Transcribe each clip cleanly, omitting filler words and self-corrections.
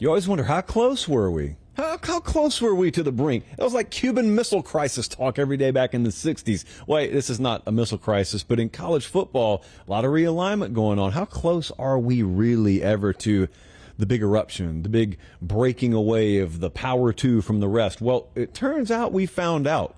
You always wonder, how close were we? How close were we to the brink? It was like Cuban Missile Crisis talk every day back in the 60s. Wait, this is not a missile crisis, but in college football, a lot of realignment going on. How close are we really ever to the big eruption, the big breaking away of the power two from the rest? Well, it turns out we found out.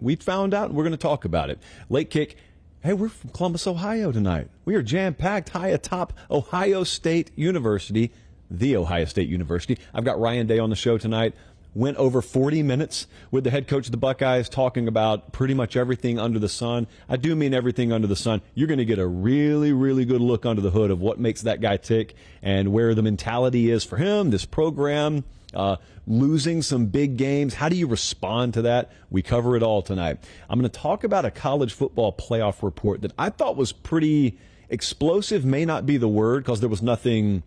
We found out, and we're going to talk about it. Late kick. Hey, we're from Columbus, Ohio tonight. We are jam-packed high atop Ohio State University, the Ohio State University. I've got Ryan Day on the show tonight. Went over 40 minutes with the head coach of the Buckeyes talking about pretty much everything under the sun. I do mean everything under the sun. You're going to get a really, really good look under the hood of what makes that guy tick and where the mentality is for him, this program, losing some big games. How do you respond to that? We cover it all tonight. I'm going to talk about a college football playoff report that I thought was pretty explosive. May not be the word because there was nothing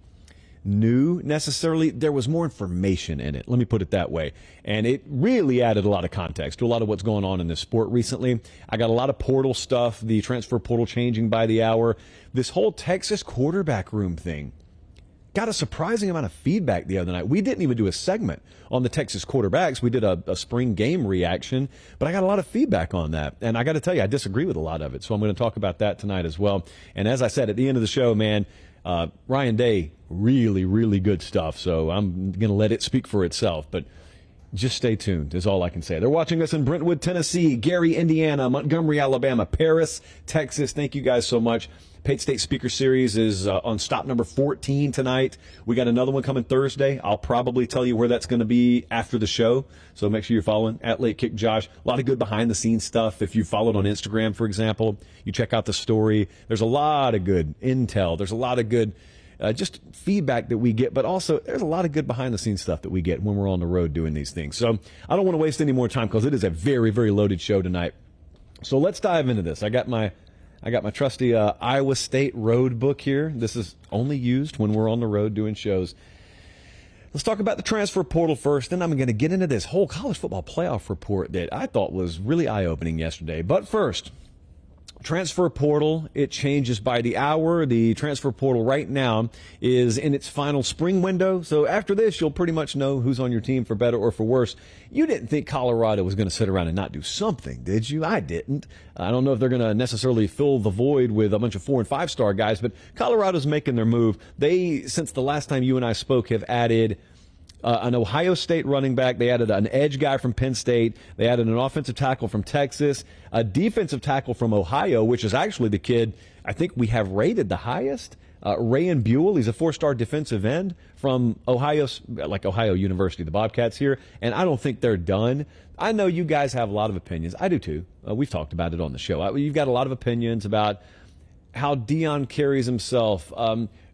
new necessarily. There was more information in it. Let me put it that way. And it really added a lot of context to a lot of what's going on in this sport recently. I got a lot of portal stuff, the transfer portal changing by the hour. This whole Texas quarterback room thing got a surprising amount of feedback the other night. We didn't even do a segment on the Texas quarterbacks. We did a spring game reaction, but I got a lot of feedback on that. And I got to tell you, I disagree with a lot of it. So I'm going to talk about that tonight as well. And as I said, at the end of the show, man, Ryan Day, really, really good stuff. So I'm going to let it speak for itself. But just stay tuned is all I can say. They're watching us in Brentwood, Tennessee, Gary, Indiana, Montgomery, Alabama, Paris, Texas. Thank you guys so much. Pate State Speaker Series is on stop number 14 tonight. We got another one coming Thursday. I'll probably tell you where that's going to be after the show. So make sure you're following at Late Kick Josh. A lot of good behind-the-scenes stuff. If you followed on Instagram, for example, you check out the story. There's a lot of good intel. There's a lot of good just feedback that we get, but also there's a lot of good behind-the-scenes stuff that we get when we're on the road doing these things. So I don't want to waste any more time because it is a very, very loaded show tonight. So let's dive into this. I got my trusty Iowa State road book here. This is only used when we're on the road doing shows. Let's talk about the transfer portal first, then I'm going to get into this whole college football playoff report that I thought was really eye-opening yesterday. But first, transfer portal, it changes by the hour. The transfer portal right now is in its final spring window. So after this, you'll pretty much know who's on your team for better or for worse. You didn't think Colorado was going to sit around and not do something, did you? I didn't. I don't know if they're going to necessarily fill the void with a bunch of 4- and 5-star guys, but Colorado's making their move. They, since the last time you and I spoke, have added an Ohio State running back. They added an edge guy from Penn State. They added an offensive tackle from Texas, a defensive tackle from Ohio, which is actually the kid I think we have rated the highest, Rayan Buell. He's a 4-star defensive end from Ohio University, the Bobcats here, and I don't think they're done. I know you guys have a lot of opinions. I do too. We've talked about it on the show. You've got a lot of opinions about how Deion carries himself.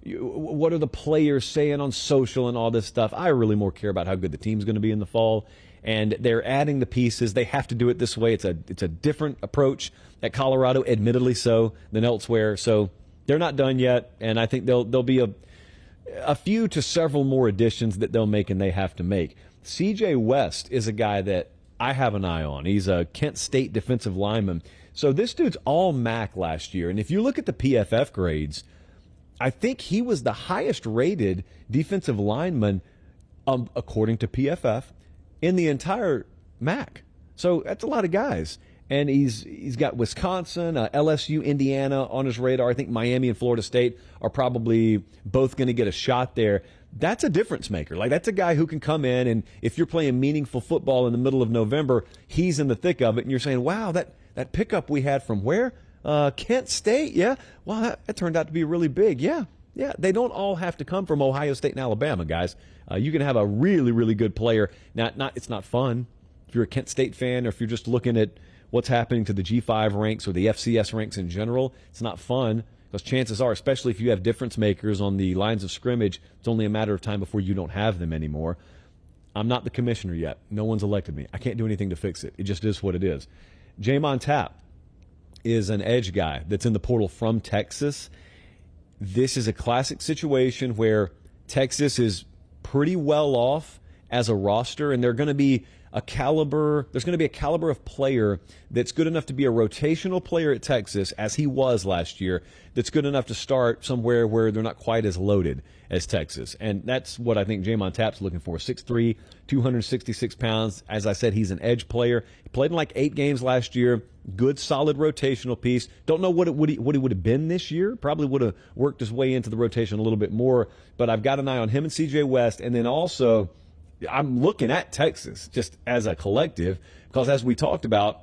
What are the players saying on social and all this stuff? I really more care about how good the team's going to be in the fall. And they're adding the pieces. They have to do it this way. It's a different approach at Colorado, admittedly so, than elsewhere. So they're not done yet. And I think there'll be a few to several more additions that they'll make and they have to make. CJ West is a guy that I have an eye on. He's a Kent State defensive lineman. So this dude's all MAC last year. And if you look at the PFF grades, I think he was the highest rated defensive lineman, according to PFF, in the entire MAC. So that's a lot of guys. And he's got Wisconsin, LSU, Indiana on his radar. I think Miami and Florida State are probably both going to get a shot there. That's a difference maker. Like, that's a guy who can come in, and if you're playing meaningful football in the middle of November, he's in the thick of it, and you're saying, wow, that pickup we had from where? Kent State, yeah. Well, that turned out to be really big. Yeah. They don't all have to come from Ohio State and Alabama, guys. You can have a really, really good player. It's not fun if you're a Kent State fan, or if you're just looking at what's happening to the G5 ranks or the FCS ranks in general. It's not fun because chances are, especially if you have difference makers on the lines of scrimmage, it's only a matter of time before you don't have them anymore. I'm not the commissioner yet. No one's elected me. I can't do anything to fix it. It just is what it is. Jamon Tapp is an edge guy that's in the portal from Texas. This is a classic situation where Texas is pretty well off as a roster, and they're going to be there's going to be a caliber of player that's good enough to be a rotational player at Texas, as he was last year, that's good enough to start somewhere where they're not quite as loaded as Texas. And that's what I think Jamon Tapp's looking for. 6'3", 266 pounds. As I said, he's an edge player. He played in like 8 games last year. Good, solid rotational piece. Don't know what he would have been this year. Probably would have worked his way into the rotation a little bit more. But I've got an eye on him and C.J. West. And then also, I'm looking at Texas just as a collective, because as we talked about,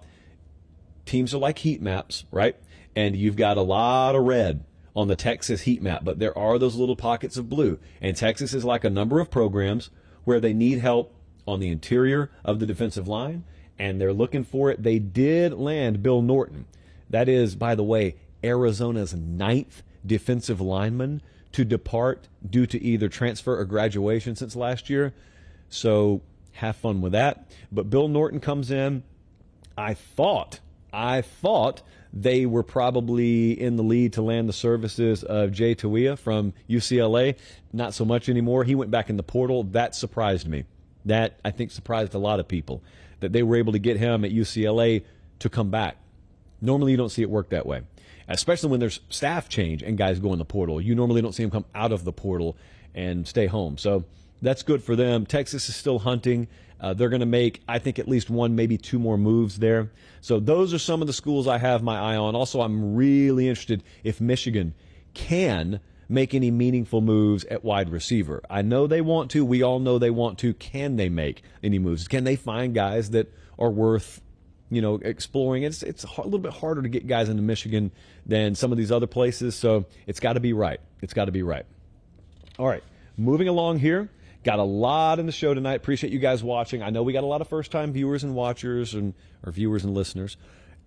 teams are like heat maps, right? And you've got a lot of red on the Texas heat map, but there are those little pockets of blue. And Texas is like a number of programs where they need help on the interior of the defensive line, and they're looking for it. They did land Bill Norton. That is, by the way, Arizona's 9th defensive lineman to depart due to either transfer or graduation since last year. So have fun with that. But Bill Norton comes in. I thought they were probably in the lead to land the services of Jay Tuia from UCLA. Not so much anymore. He went back in the portal. That surprised me. That, I think, surprised a lot of people, that they were able to get him at UCLA to come back. Normally you don't see it work that way, especially when there's staff change and guys go in the portal. You normally don't see them come out of the portal and stay home. So that's good for them. Texas is still hunting. They're going to make, I think, at least 1, maybe 2 more moves there. So those are some of the schools I have my eye on. Also, I'm really interested if Michigan can make any meaningful moves at wide receiver. I know they want to. We all know they want to. Can they make any moves? Can they find guys that are worth, exploring? It's a little bit harder to get guys into Michigan than some of these other places. So it's got to be right. It's got to be right. All right, moving along here. Got a lot in the show tonight. Appreciate you guys watching. I know we got a lot of first-time viewers and watchers or viewers and listeners.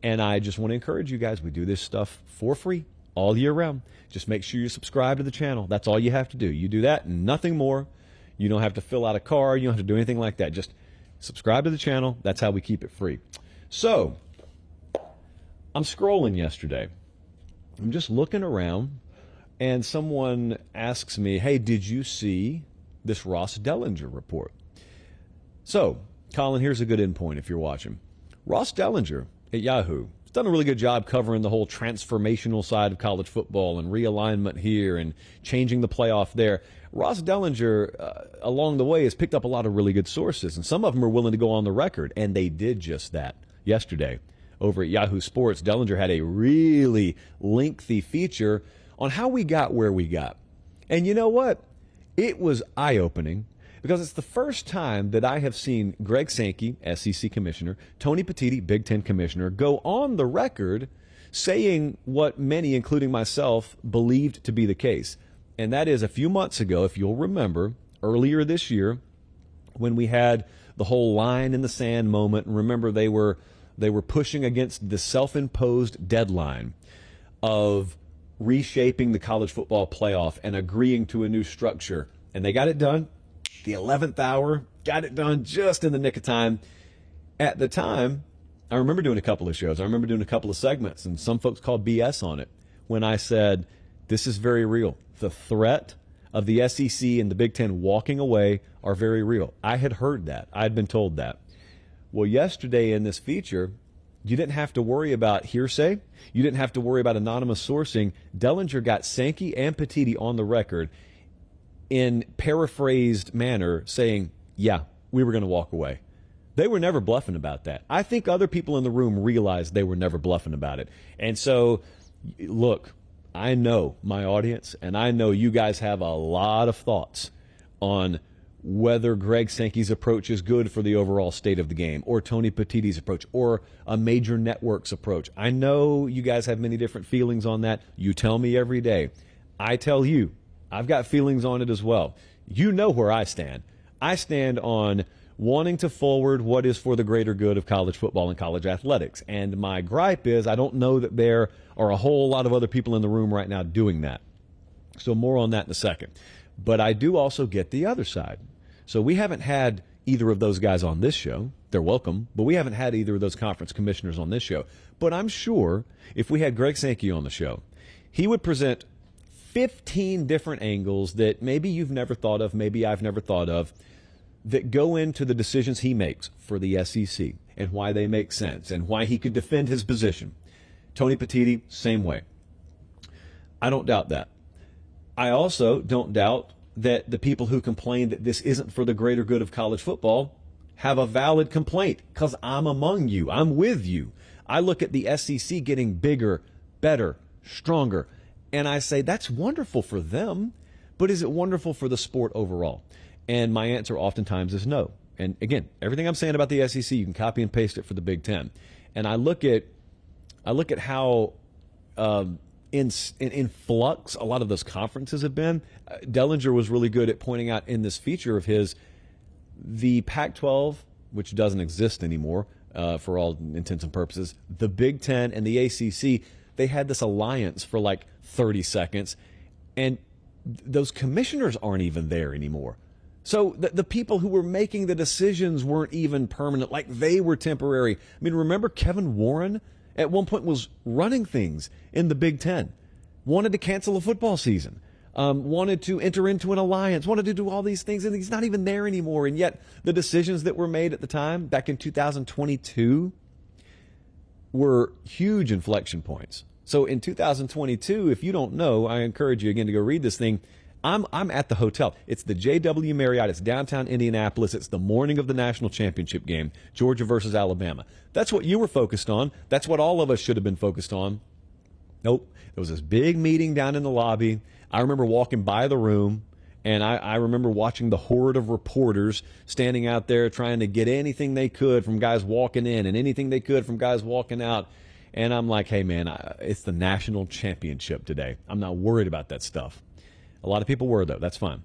And I just want to encourage you guys. We do this stuff for free all year round. Just make sure you subscribe to the channel. That's all you have to do. You do that and nothing more. You don't have to fill out a card. You don't have to do anything like that. Just subscribe to the channel. That's how we keep it free. So I'm scrolling yesterday. I'm just looking around, and someone asks me, hey, did you see this Ross Dellinger report? So, Colin, here's a good endpoint if you're watching. Ross Dellinger at Yahoo has done a really good job covering the whole transformational side of college football and realignment here and changing the playoff there. Ross Dellinger, along the way, has picked up a lot of really good sources, and some of them are willing to go on the record, and they did just that yesterday. Over at Yahoo Sports, Dellinger had a really lengthy feature on how we got where we got. And you know what? It was eye-opening, because it's the first time that I have seen Greg Sankey, SEC commissioner, Tony Petitti, Big Ten commissioner, go on the record saying what many, including myself, believed to be the case. And that is a few months ago, if you'll remember, earlier this year, when we had the whole line in the sand moment. And remember, they were pushing against the self-imposed deadline of reshaping the college football playoff and agreeing to a new structure. And they got it done. The 11th hour, got it done just in the nick of time. At the time, I remember doing a couple of shows. I remember doing a couple of segments, and some folks called BS on it when I said, this is very real. The threat of the SEC and the Big Ten walking away are very real. I had heard that. I had been told that. Well, yesterday in this feature, you didn't have to worry about hearsay. You didn't have to worry about anonymous sourcing. Dellinger got Sankey and Petitti on the record in paraphrased manner saying, yeah, we were going to walk away. They were never bluffing about that. I think other people in the room realized they were never bluffing about it. And so, look, I know my audience, and I know you guys have a lot of thoughts on whether Greg Sankey's approach is good for the overall state of the game, or Tony Petitti's approach, or a major network's approach. I know you guys have many different feelings on that. You tell me every day. I tell you, I've got feelings on it as well. You know where I stand. I stand on wanting to forward what is for the greater good of college football and college athletics. And my gripe is I don't know that there are a whole lot of other people in the room right now doing that. So more on that in a second. But I do also get the other side. So we haven't had either of those guys on this show. They're welcome, but we haven't had either of those conference commissioners on this show. But I'm sure if we had Greg Sankey on the show, he would present 15 different angles that maybe you've never thought of, maybe I've never thought of, that go into the decisions he makes for the SEC and why they make sense and why he could defend his position. Tony Pate, same way. I don't doubt that. I also don't doubt that the people who complain that this isn't for the greater good of college football have a valid complaint, because I'm among you. I'm with you. I look at the SEC getting bigger, better, stronger, and I say that's wonderful for them, but is it wonderful for the sport overall? And my answer oftentimes is no. And again, everything I'm saying about the SEC, you can copy and paste it for the Big Ten. And I look at how in flux a lot of those conferences have been. Dellinger was really good at pointing out in this feature of his, the Pac-12, which doesn't exist anymore for all intents and purposes, the Big Ten and the ACC, they had this alliance for like 30 seconds, and those commissioners aren't even there anymore. So the people who were making the decisions weren't even permanent, like they were temporary. I mean, remember Kevin Warren at one point was running things in the Big Ten, wanted to cancel a football season, wanted to enter into an alliance, wanted to do all these things, and he's not even there anymore. And yet the decisions that were made at the time, back in 2022, were huge inflection points. So in 2022, if you don't know, I encourage you again to go read this thing. I'm at the hotel. It's the JW Marriott. It's downtown Indianapolis. It's the morning of the national championship game, Georgia versus Alabama. That's what you were focused on. That's what all of us should have been focused on. Nope. There was this big meeting down in the lobby. I remember walking by the room, and I remember watching the horde of reporters standing out there trying to get anything they could from guys walking in and anything they could from guys walking out. And I'm like, hey, man, it's the national championship today. I'm not worried about that stuff. A lot of people were, though. That's fine.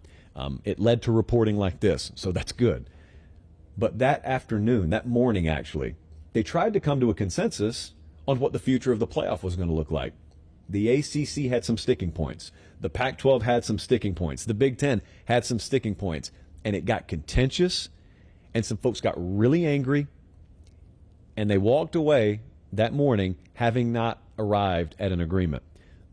It led to reporting like this, so that's good. But that afternoon, that morning actually, they tried to come to a consensus on what the future of the playoff was going to look like. The ACC had some sticking points. The Pac-12 had some sticking points. The Big Ten had some sticking points. And it got contentious, and some folks got really angry, and they walked away that morning having not arrived at an agreement.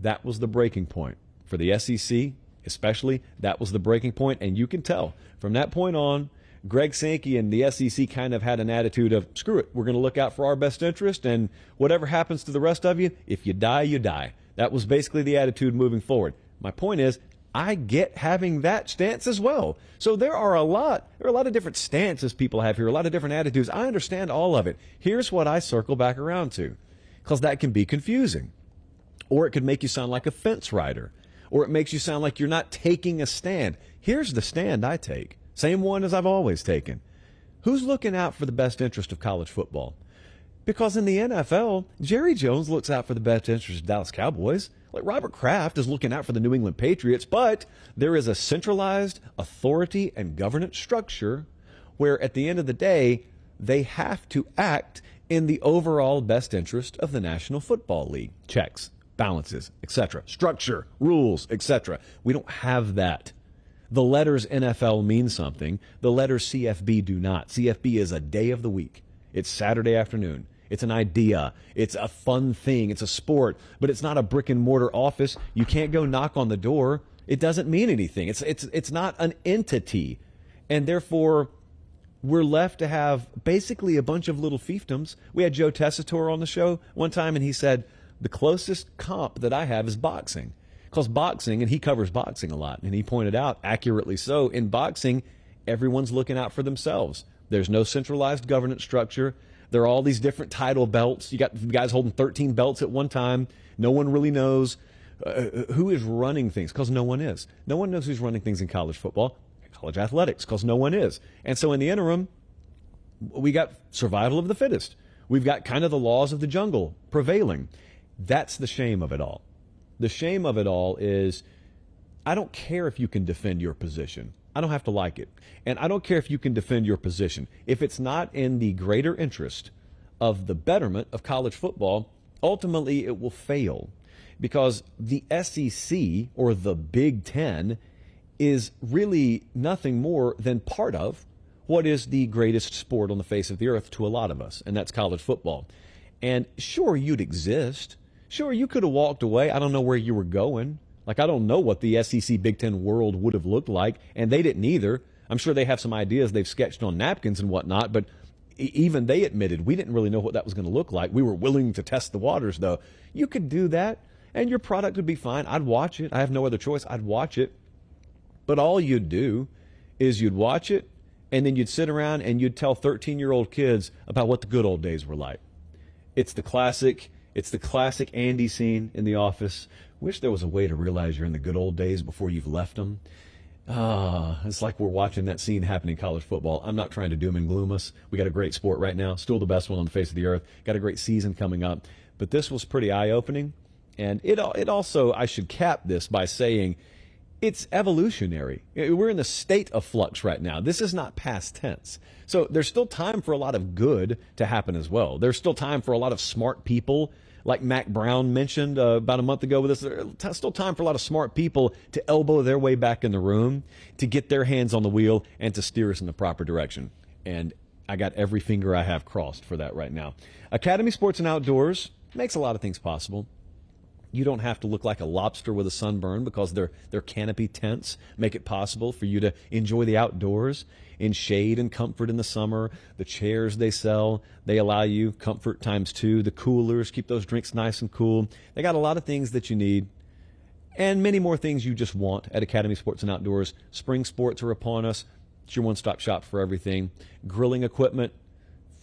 That was the breaking point for the SEC. Especially, that was the breaking point, and you can tell from that point on, Greg Sankey and the SEC kind of had an attitude of, screw it, we're going to look out for our best interest, and whatever happens to the rest of you, if you die, you die. That was basically the attitude moving forward. My point is, I get having that stance as well. So there are a lot of different stances people have here, a lot of different attitudes. I understand all of it. Here's what I circle back around to, because that can be confusing, or it could make you sound like a fence rider. Or it makes you sound like you're not taking a stand. Here's the stand I take. Same one as I've always taken. Who's looking out for the best interest of college football? Because in the NFL, Jerry Jones looks out for the best interest of Dallas Cowboys. Like Robert Kraft is looking out for the New England Patriots. But there is a centralized authority and governance structure where at the end of the day, they have to act in the overall best interest of the National Football League. Checks, balances, etc. Structure, rules, etc. We don't have that. The letters NFL mean something. The letters CFB do not. CFB is a day of the week. It's Saturday afternoon. It's an idea. It's a fun thing. It's a sport. But it's not a brick and mortar office. You can't go knock on the door. It doesn't mean anything. It's not an entity. And therefore, we're left to have basically a bunch of little fiefdoms. We had Joe Tessitore on the show one time, and he said, the closest comp that I have is boxing. Because boxing, and he covers boxing a lot, and he pointed out, accurately so, in boxing, everyone's looking out for themselves. There's no centralized governance structure. There are all these different title belts. You got guys holding 13 belts at one time. No one really knows who is running things, because no one is. No one knows who's running things in college football, college athletics, because no one is. And so in the interim, we got survival of the fittest. We've got kind of the laws of the jungle prevailing. That's the shame of it all. The shame of it all is, I don't care if you can defend your position. I don't have to like it. And I don't care if you can defend your position. If it's not in the greater interest of the betterment of college football, ultimately it will fail. Because the SEC, or the Big Ten, is really nothing more than part of what is the greatest sport on the face of the earth to a lot of us, and that's college football. And sure, you'd exist. Sure, you could have walked away. I don't know where you were going. Like, I don't know what the SEC Big Ten world would have looked like, and they didn't either. I'm sure they have some ideas they've sketched on napkins and whatnot, but even they admitted we didn't really know what that was going to look like. We were willing to test the waters, though. You could do that, and your product would be fine. I'd watch it. I have no other choice. I'd watch it. But all you'd do is you'd watch it, and then you'd sit around and you'd tell 13-year-old kids about what the good old days were like. It's the classic Andy scene in The Office. Wish there was a way to realize you're in the good old days before you've left them. It's like we're watching that scene happen in college football. I'm not trying to doom and gloom us. We got a great sport right now, still the best one on the face of the earth. Got a great season coming up. But this was pretty eye-opening. And it also, I should cap this by saying, it's evolutionary. We're in the state of flux right now. This is not past tense. So there's still time for a lot of good to happen as well. There's still time for a lot of smart people, like Mac Brown mentioned about a month ago with us. There's still time for a lot of smart people to elbow their way back in the room, to get their hands on the wheel, and to steer us in the proper direction. And I got every finger I have crossed for that right now. Academy Sports and Outdoors makes a lot of things possible. You don't have to look like a lobster with a sunburn because their canopy tents make it possible for you to enjoy the outdoors in shade and comfort in the summer. The chairs they sell, they allow you comfort times 2. The coolers keep those drinks nice and cool. They got a lot of things that you need and many more things you just want at Academy Sports and Outdoors. Spring sports are upon us. It's your one-stop shop for everything. Grilling equipment,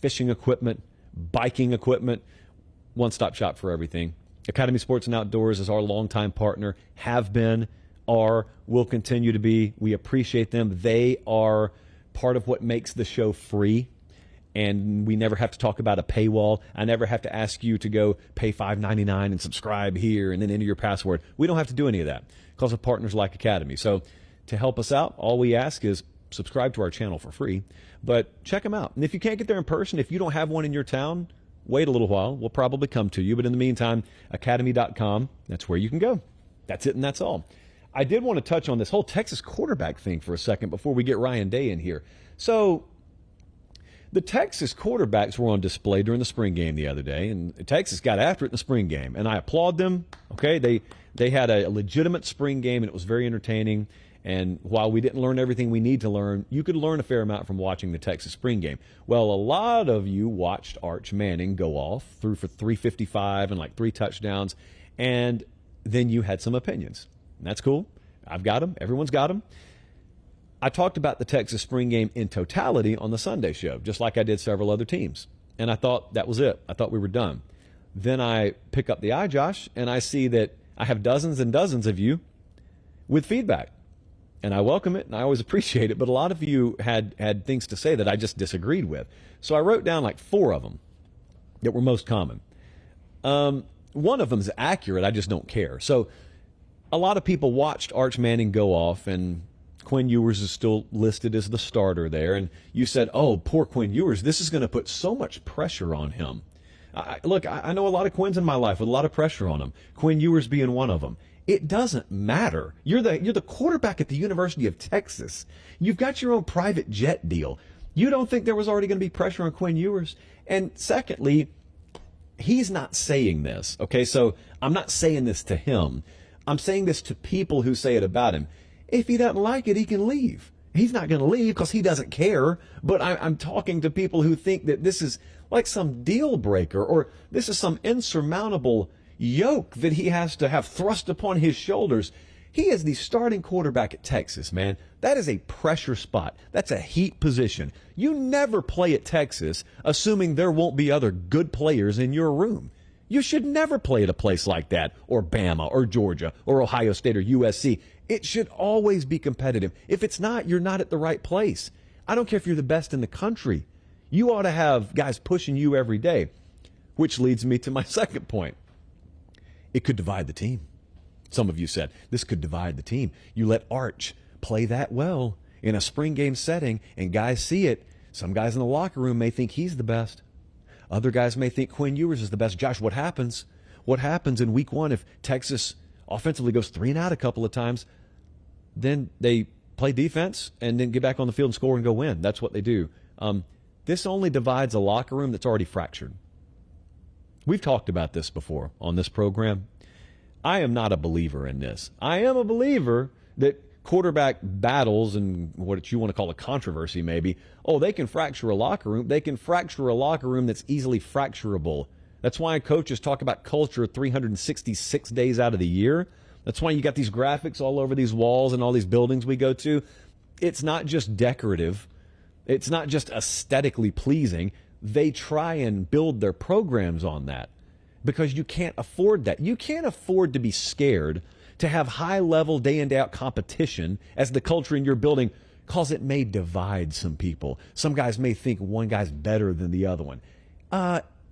fishing equipment, biking equipment, one-stop shop for everything. Academy Sports and Outdoors is our longtime partner, have been, are, will continue to be. We appreciate them. They are part of what makes the show free, and we never have to talk about a paywall. I never have to ask you to go pay $5.99 and subscribe here and then enter your password. We don't have to do any of that because of partners like Academy. So to help us out, all we ask is subscribe to our channel for free, but check them out. And if you can't get there in person, if you don't have one in your town, wait a little while. We'll probably come to you. But in the meantime, academy.com, that's where you can go. That's it, and that's all. I did want to touch on this whole Texas quarterback thing for a second before we get Ryan Day in here. So the Texas quarterbacks were on display during the spring game the other day, and Texas got after it in the spring game, and I applaud them. Okay, they had a legitimate spring game, and it was very entertaining. And while we didn't learn everything we need to learn, you could learn a fair amount from watching the Texas spring game. Well, a lot of you watched Arch Manning go off, threw for 355 and like 3 touchdowns, and then you had some opinions. And that's cool. I've got them. Everyone's got them. I talked about the Texas spring game in totality on the Sunday show, just like I did several other teams. And I thought that was it. I thought we were done. Then I pick up the iJosh, and I see that I have dozens and dozens of you with feedback. And I welcome it, and I always appreciate it, but a lot of you had things to say that I just disagreed with. So I wrote down like 4 of them that were most common. One of them is accurate, I just don't care. So a lot of people watched Arch Manning go off, and Quinn Ewers is still listed as the starter there. And you said, oh, poor Quinn Ewers, this is going to put so much pressure on him. Look, I know a lot of Quinns in my life with a lot of pressure on them, Quinn Ewers being one of them. It doesn't matter. You're the quarterback at the University of Texas. You've got your own private jet deal. You don't think there was already going to be pressure on Quinn Ewers? And secondly, he's not saying this, okay? So I'm not saying this to him. I'm saying this to people who say it about him. If he doesn't like it, he can leave. He's not going to leave because he doesn't care. But I'm talking to people who think that this is like some deal breaker, or this is some insurmountable yoke that he has to have thrust upon his shoulders. He is the starting quarterback at Texas, man. That is a pressure spot. That's a heat position. You never play at Texas assuming there won't be other good players in your room. You should never play at a place like that, or Bama, or Georgia, or Ohio State, or USC. It should always be competitive. If it's not, you're not at the right place. I don't care if you're the best in the country. You ought to have guys pushing you every day, which leads me to my second point. It could divide the team. Some of you said, this could divide the team. You let Arch play that well in a spring game setting, and guys see it. Some guys in the locker room may think he's the best. Other guys may think Quinn Ewers is the best. Josh, what happens? What happens in week 1 if Texas offensively goes 3 and out a couple of times? Then they play defense and then get back on the field and score and go win. That's what they do. This only divides a locker room that's already fractured. We've talked about this before on this program. I am not a believer in this. I am a believer that quarterback battles and what you want to call a controversy maybe, oh, they can fracture a locker room. They can fracture a locker room that's easily fracturable. That's why coaches talk about culture 366 days out of the year. That's why you got these graphics all over these walls and all these buildings we go to. It's not just decorative. It's not just aesthetically pleasing. They try and build their programs on that because you can't afford that. You can't afford to be scared to have high-level, day-in, day-out competition as the culture in your building, because it may divide some people. Some guys may think one guy's better than the other one.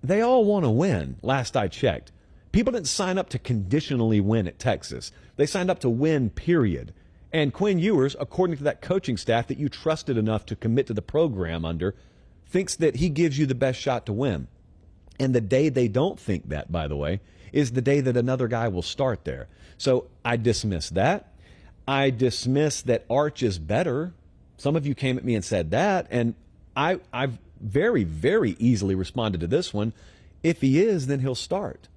They all want to win, last I checked. People didn't sign up to conditionally win at Texas. They signed up to win, period. And Quinn Ewers, according to that coaching staff that you trusted enough to commit to the program under, thinks that he gives you the best shot to win. And the day they don't think that, by the way, is the day that another guy will start there. So I dismiss that. I dismiss that Arch is better. Some of you came at me and said that, and I've very, very easily responded to this one. If he is, then he'll start.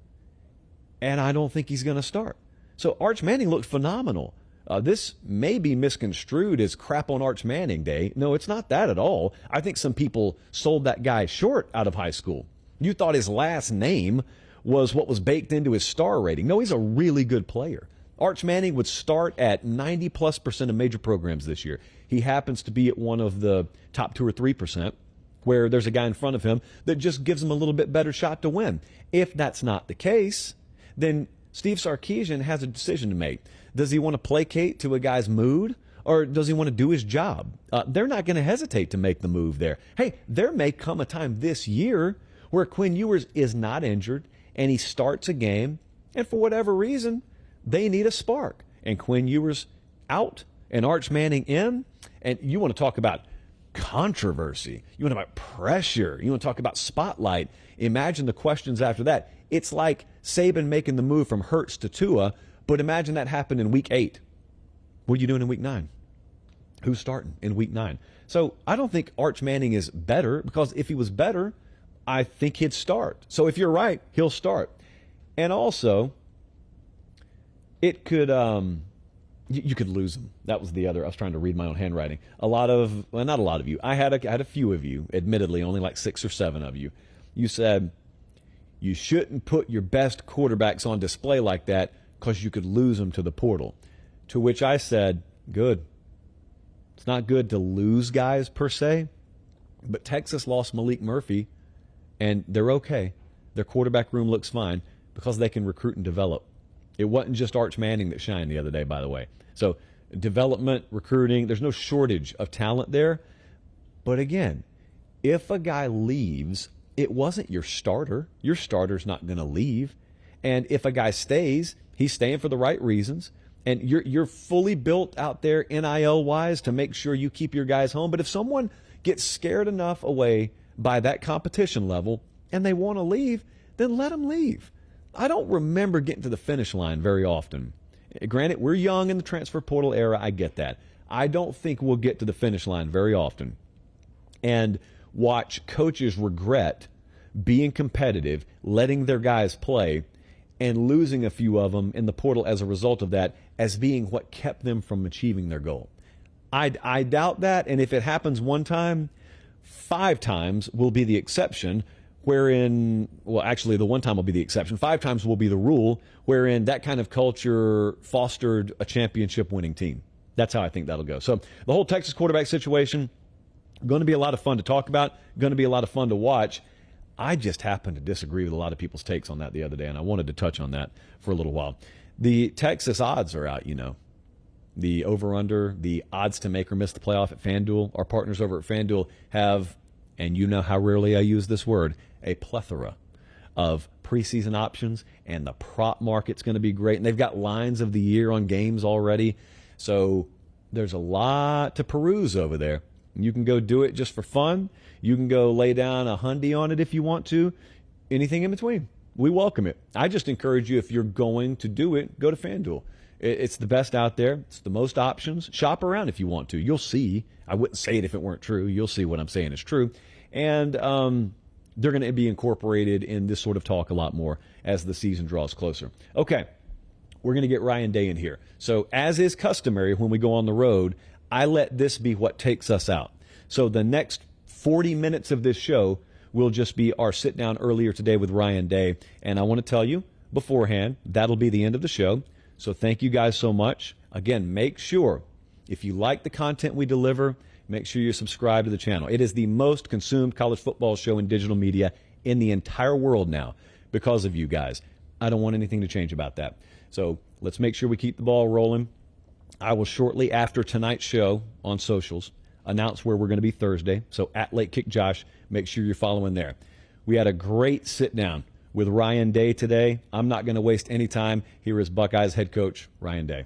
And I don't think he's going to start. So Arch Manning looked phenomenal. This may be misconstrued as crap on Arch Manning Day. No, it's not that at all. I think some people sold that guy short out of high school. You thought his last name was what was baked into his star rating. No, he's a really good player. Arch Manning would start at 90+% of major programs this year. He happens to be at one of the top 2 or 3%, where there's a guy in front of him that just gives him a little bit better shot to win. If that's not the case, then Steve Sarkisian has a decision to make. Does he want to placate to a guy's mood, or does he want to do his job? They're not going to hesitate to make the move there. Hey, there may come a time this year where Quinn Ewers is not injured and he starts a game, and for whatever reason, they need a spark. And Quinn Ewers out and Arch Manning in, and you want to talk about controversy. You want to talk about pressure. You want to talk about spotlight. Imagine the questions after that. It's like Saban making the move from Hurts to Tua, but imagine that happened in week 8. What are you doing in week 9? Who's starting in week 9? So I don't think Arch Manning is better, because if he was better, I think he'd start. So if you're right, he'll start. And also, it could you could lose him. That was the other. I was trying to read my own handwriting. Not a lot of you. I had a few of you, admittedly, only like 6 or 7 of you. You said you shouldn't put your best quarterbacks on display like that because you could lose them to the portal. To which I said, good. It's not good to lose guys per se, but Texas lost Malik Murphy, and they're okay. Their quarterback room looks fine because they can recruit and develop. It wasn't just Arch Manning that shined the other day, by the way. So development, recruiting, there's no shortage of talent there. But again, if a guy leaves, it wasn't your starter. Your starter's not going to leave. And if a guy stays, he's staying for the right reasons. And you're fully built out there NIL-wise to make sure you keep your guys home. But if someone gets scared enough away by that competition level and they want to leave, then let them leave. I don't remember getting to the finish line very often. Granted, we're young in the transfer portal era. I get that. I don't think we'll get to the finish line very often and watch coaches regret being competitive, letting their guys play, and losing a few of them in the portal as a result of that as being what kept them from achieving their goal. I doubt that, and if it happens one time, 5 times will be the exception, wherein, well, actually the one time will be the exception. 5 times will be the rule, wherein that kind of culture fostered a championship-winning team. That's how I think that'll go. So the whole Texas quarterback situation, going to be a lot of fun to talk about, going to be a lot of fun to watch. I just happened to disagree with a lot of people's takes on that the other day, and I wanted to touch on that for a little while. The Texas odds are out, you know. The over-under, the odds to make or miss the playoff at FanDuel. Our partners over at FanDuel have, and you know how rarely I use this word, a plethora of preseason options, and the prop market's going to be great. And they've got lines of the year on games already. So there's a lot to peruse over there. You can go do it just for fun. You can go lay down a hundy on it if you want to. Anything in between. We welcome it. I just encourage you, if you're going to do it, go to FanDuel. It's the best out there. It's the most options. Shop around if you want to. You'll see. I wouldn't say it if it weren't true. You'll see what I'm saying is true. And they're going to be incorporated in this sort of talk a lot more as the season draws closer. Okay, we're going to get Ryan Day in here. So as is customary when we go on the road, I let this be what takes us out. So the next 40 minutes of this show will just be our sit down earlier today with Ryan Day. And I want to tell you beforehand, that'll be the end of the show. So thank you guys so much. Again, make sure if you like the content we deliver, make sure you subscribe to the channel. It is the most consumed college football show in digital media in the entire world now because of you guys. I don't want anything to change about that. So let's make sure we keep the ball rolling. I will shortly after tonight's show on socials announce where we're going to be Thursday. So at Late Kick Josh, make sure you're following there. We had a great sit down with Ryan Day today. I'm not going to waste any time. Here is Buckeyes head coach Ryan Day.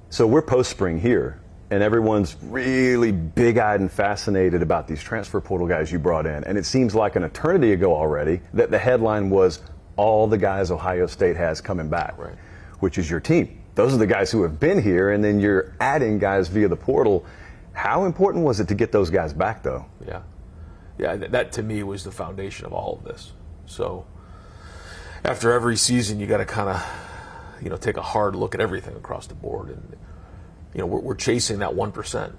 So we're post-spring here, and everyone's really big-eyed and fascinated about these transfer portal guys you brought in. And it seems like an eternity ago already that the headline was all the guys Ohio State has coming back, right, which is your team. Those are the guys who have been here, and then you're adding guys via the portal. How important was it to get those guys back, though? Yeah, that to me was the foundation of all of this. So after every season, you got to kind of, take a hard look at everything across the board. And, we're chasing that 1%.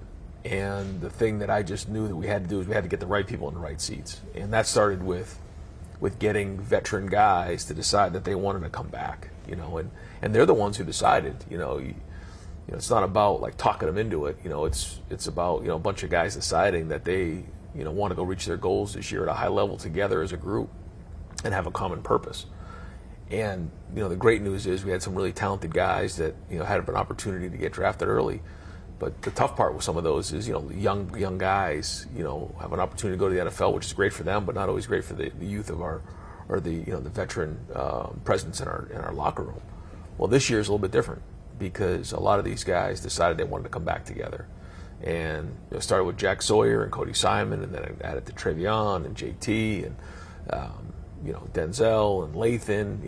And the thing that I just knew that we had to do is we had to get the right people in the right seats. And that started with getting veteran guys to decide that they wanted to come back, and they're the ones who decided, it's not about like talking them into it. It's about, a bunch of guys deciding that they, want to go reach their goals this year at a high level together as a group and have a common purpose. And, the great news is we had some really talented guys that, had an opportunity to get drafted early. But the tough part with some of those is, young guys, have an opportunity to go to the NFL, which is great for them, but not always great for the youth of the veteran presence in our locker room. Well, this year is a little bit different because a lot of these guys decided they wanted to come back together. And it started with Jack Sawyer and Cody Simon, and then I added to Trevion and JT and, Denzel and Lathan,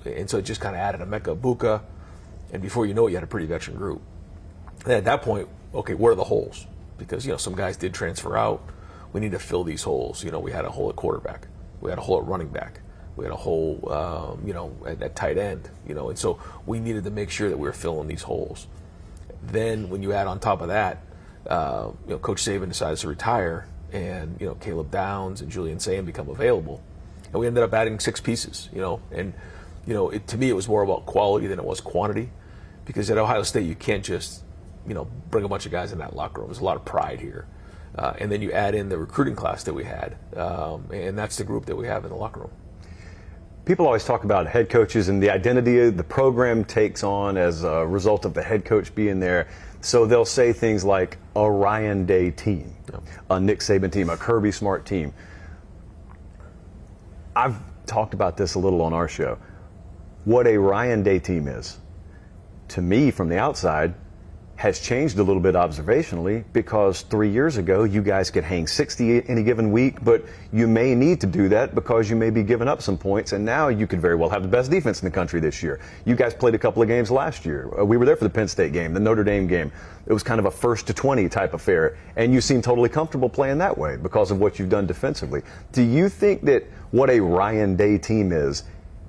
and so it just kind of added Emeka Ibuka. And before you know it, you had a pretty veteran group. And at that point, okay, where are the holes? Because, some guys did transfer out. We need to fill these holes. We had a hole at quarterback. We had a hole at running back. We had a hole, at tight end, and so we needed to make sure that we were filling these holes. Then when you add on top of that, Coach Saban decides to retire, and, Caleb Downs and Julian Sayin become available. And we ended up adding 6 pieces, and, to me, it was more about quality than it was quantity, because at Ohio State, you can't just, bring a bunch of guys in that locker room. There's a lot of pride here. And then you add in the recruiting class that we had, and that's the group that we have in the locker room. People always talk about head coaches and the identity the program takes on as a result of the head coach being there. So they'll say things like a Ryan Day team, a Nick Saban team, a Kirby Smart team. I've talked about this a little on our show. What a Ryan Day team is, to me from the outside, has changed a little bit observationally, because 3 years ago you guys could hang 60 any given week, but you may need to do that because you may be giving up some points, and now you could very well have the best defense in the country this year. You guys played a couple of games last year. We were there for the Penn State game, the Notre Dame game. It was kind of a 1st to 20 type affair, and you seem totally comfortable playing that way because of what you've done defensively. Do you think that what a Ryan Day team is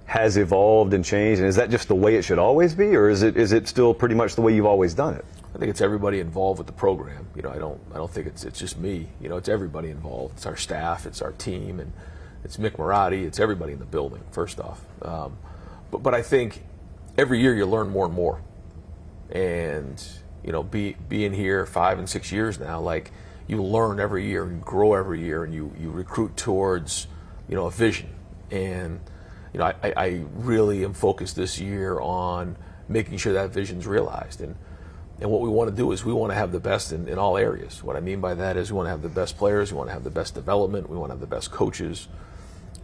has evolved and changed, and is that just the way it should always be, or is it still pretty much the way you've always done it? I think it's everybody involved with the program. I don't think it's just me. It's everybody involved. It's our staff, it's our team, and it's Mick Marotti. It's everybody in the building. First off, but I think every year you learn more and more. And being here 5 and 6 years now, like, you learn every year, and you grow every year, and you recruit towards a vision. And I really am focused this year on making sure that vision's realized. And what we want to do is we want to have the best in all areas. What I mean by that is we want to have the best players, we want to have the best development, we want to have the best coaches.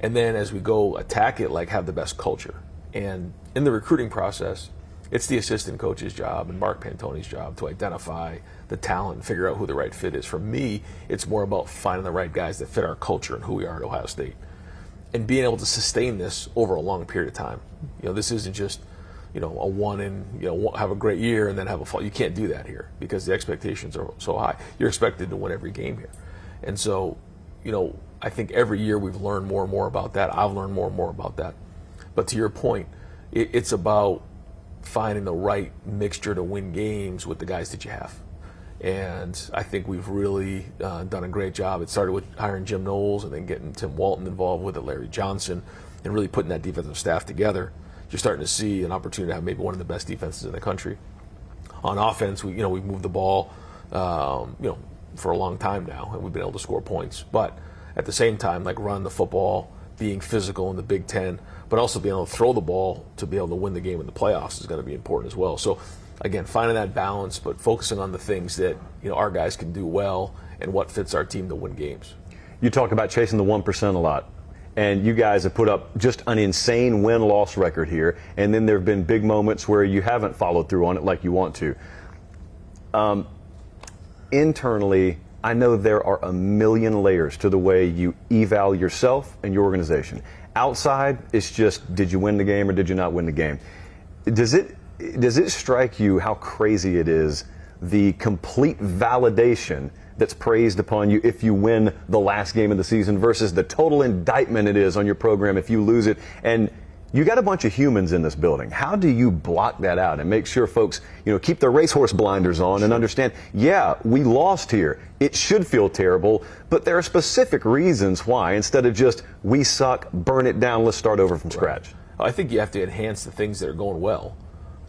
And then as we go attack it, like, have the best culture. And in the recruiting process, it's the assistant coach's job and Mark Pantoni's job to identify the talent and figure out who the right fit is. For me, it's more about finding the right guys that fit our culture and who we are at Ohio State. And being able to sustain this over a long period of time. This isn't just, a one and, have a great year and then have a fall. You can't do that here because the expectations are so high. You're expected to win every game here. And so, I think every year we've learned more and more about that. I've learned more and more about that. But to your point, it's about finding the right mixture to win games with the guys that you have. And I think we've really done a great job. It started with hiring Jim Knowles and then getting Tim Walton involved with it, Larry Johnson, and really putting that defensive staff together. You're starting to see an opportunity to have maybe one of the best defenses in the country. On offense, we've moved the ball, for a long time now, and we've been able to score points. But at the same time, like run the football, being physical in the Big Ten, but also being able to throw the ball to be able to win the game in the playoffs is going to be important as well. So, again, finding that balance, but focusing on the things that our guys can do well and what fits our team to win games. You talk about chasing the 1% a lot, and you guys have put up just an insane win-loss record here, and then there have been big moments where you haven't followed through on it like you want to. Internally, I know there are a million layers to the way you eval yourself and your organization. Outside, it's just, did you win the game or did you not win the game? Does it strike you how crazy it is, the complete validation that's praised upon you if you win the last game of the season versus the total indictment it is on your program if you lose it? And you got a bunch of humans in this building. How do you block that out and make sure folks, keep their racehorse blinders on and understand, yeah, we lost here. It should feel terrible, but there are specific reasons why, instead of just, we suck, burn it down, let's start over from scratch. I think you have to enhance the things that are going well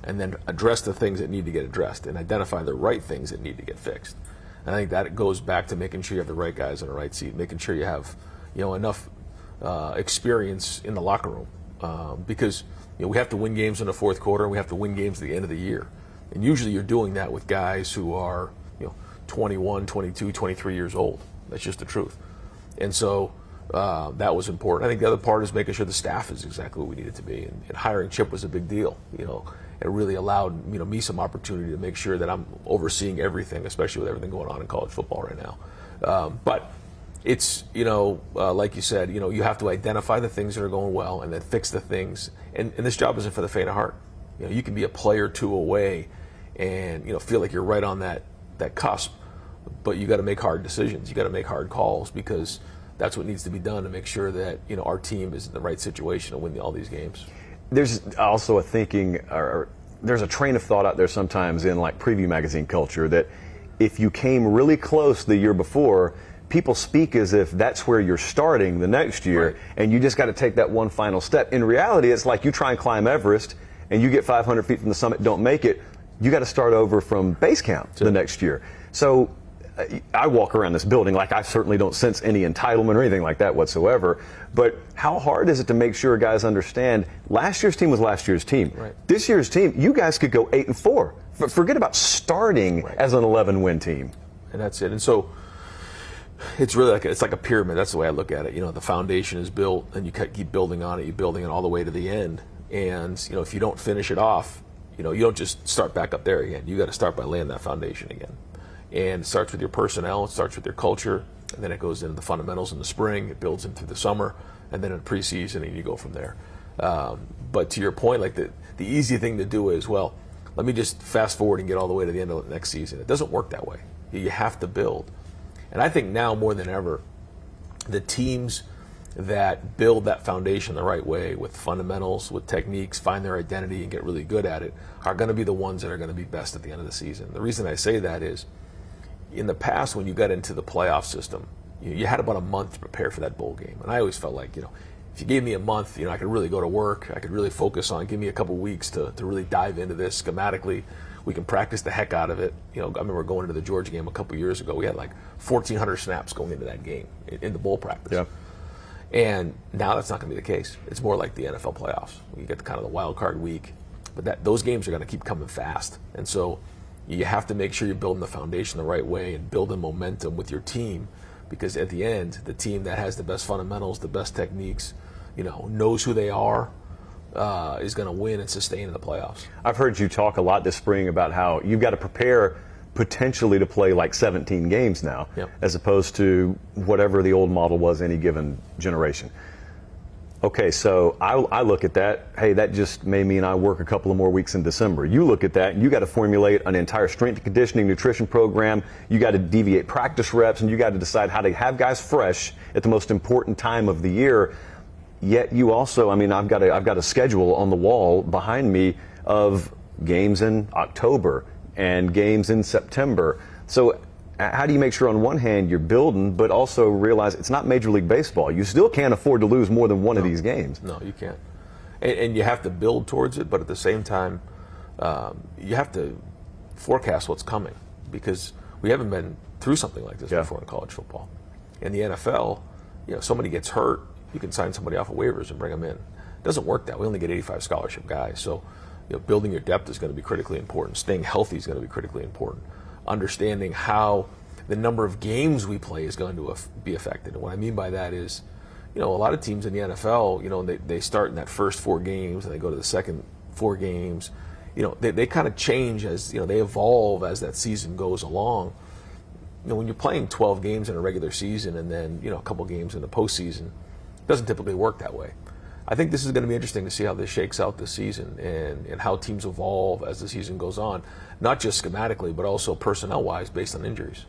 and then address the things that need to get addressed and identify the right things that need to get fixed. And I think that it goes back to making sure you have the right guys in the right seat, making sure you have enough experience in the locker room. Because we have to win games in the fourth quarter and we have to win games at the end of the year. And usually you're doing that with guys who are 21, 22, 23 years old. That's just the truth. And so that was important. I think the other part is making sure the staff is exactly what we need it to be. And hiring Chip was a big deal. It really allowed me some opportunity to make sure that I'm overseeing everything, especially with everything going on in college football right now. But it's, like you said, you have to identify the things that are going well and then fix the things. And this job isn't for the faint of heart. You can be a play or two away and, feel like you're right on that cusp. But you got to make hard decisions. You got to make hard calls because that's what needs to be done to make sure that, our team is in the right situation to win all these games. There's also a thinking, or there's a train of thought out there sometimes in like preview magazine culture that if you came really close the year before, people speak as if that's where you're starting the next year, right, and you just got to take that one final step. In reality, it's like you try and climb Everest and you get 500 feet from the summit, don't make it. You got to start over from base camp the next year. So I walk around this building like I certainly don't sense any entitlement or anything like that whatsoever. But how hard is it to make sure guys understand last year's team was last year's team? Right. This year's team, you guys could go 8-4. Forget about starting as an 11-win team. And that's it. And so it's really like a pyramid. That's the way I look at it. The foundation is built, and you keep building on it. You're building it all the way to the end. And if you don't finish it off, you don't just start back up there again. You got to start by laying that foundation again. And it starts with your personnel. It starts with your culture, and then it goes into the fundamentals in the spring. It builds into the summer, and then in preseason, and you go from there. But to your point, like the easy thing to do is, well, let me just fast forward and get all the way to the end of the next season. It doesn't work that way. You have to build. And I think now more than ever, the teams that build that foundation the right way with fundamentals, with techniques, find their identity and get really good at it, are going to be the ones that are going to be best at the end of the season. The reason I say that is, in the past when you got into the playoff system, you had about a month to prepare for that bowl game. And I always felt like, if you gave me a month, I could really go to work. I could really focus on, give me a couple weeks to really dive into this schematically. We can practice the heck out of it. I remember going into the Georgia game a couple years ago. We had like 1,400 snaps going into that game in the bowl practice. Yeah. And now that's not going to be the case. It's more like the NFL playoffs. You get the wild card week. But those games are going to keep coming fast. And so you have to make sure you're building the foundation the right way and building momentum with your team, because at the end, the team that has the best fundamentals, the best techniques, knows who they are, is going to win and sustain in the playoffs. I've heard you talk a lot this spring about how you've got to prepare potentially to play like 17 games now, yep, as opposed to whatever the old model was any given generation. Okay, so I look at that, hey, that just may mean I work a couple of more weeks in December. You look at that, and you got to formulate an entire strength and conditioning nutrition program. You got to deviate practice reps, and you got to decide how to have guys fresh at the most important time of the year. yet you also, I mean, I've got a schedule on the wall behind me of games in October and games in September. So how do you make sure on one hand you're building, but also realize it's not Major League Baseball? You still can't afford to lose more than one of these games. No, you can't. And you have to build towards it, but at the same time, you have to forecast what's coming, because we haven't been through something like this before in college football. In the NFL, somebody gets hurt, you can sign somebody off of waivers and bring them in. It doesn't work that way. We only get 85 scholarship guys. So building your depth is going to be critically important. Staying healthy is going to be critically important. Understanding how the number of games we play is going to be affected. And what I mean by that is, a lot of teams in the NFL, they start in that first 4 games and they go to the second 4 games. They kind of change as, they evolve as that season goes along. When you're playing 12 games in a regular season and then, a couple games in the postseason, it doesn't typically work that way. I think this is going to be interesting to see how this shakes out this season and how teams evolve as the season goes on, not just schematically, but also personnel-wise based on injuries.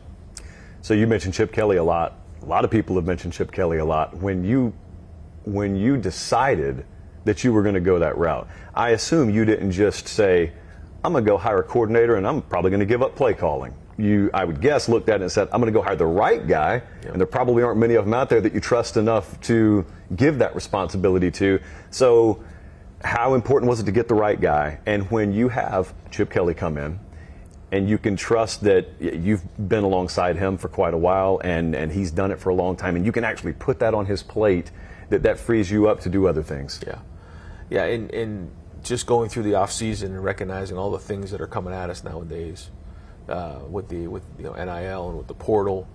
So you mentioned Chip Kelly a lot. A lot of people have mentioned Chip Kelly a lot. When you decided that you were going to go that route, I assume you didn't just say, I'm going to go hire a coordinator and I'm probably going to give up play calling. You, I would guess, looked at it and said, I'm going to go hire the right guy, and there probably aren't many of them out there that you trust enough to give that responsibility to. So how important was it to get the right guy? And when you have Chip Kelly come in, and you can trust that you've been alongside him for quite a while, and he's done it for a long time, and you can actually put that on his plate, that frees you up to do other things. Yeah, and just going through the off season and recognizing all the things that are coming at us nowadays, with NIL and with the portal,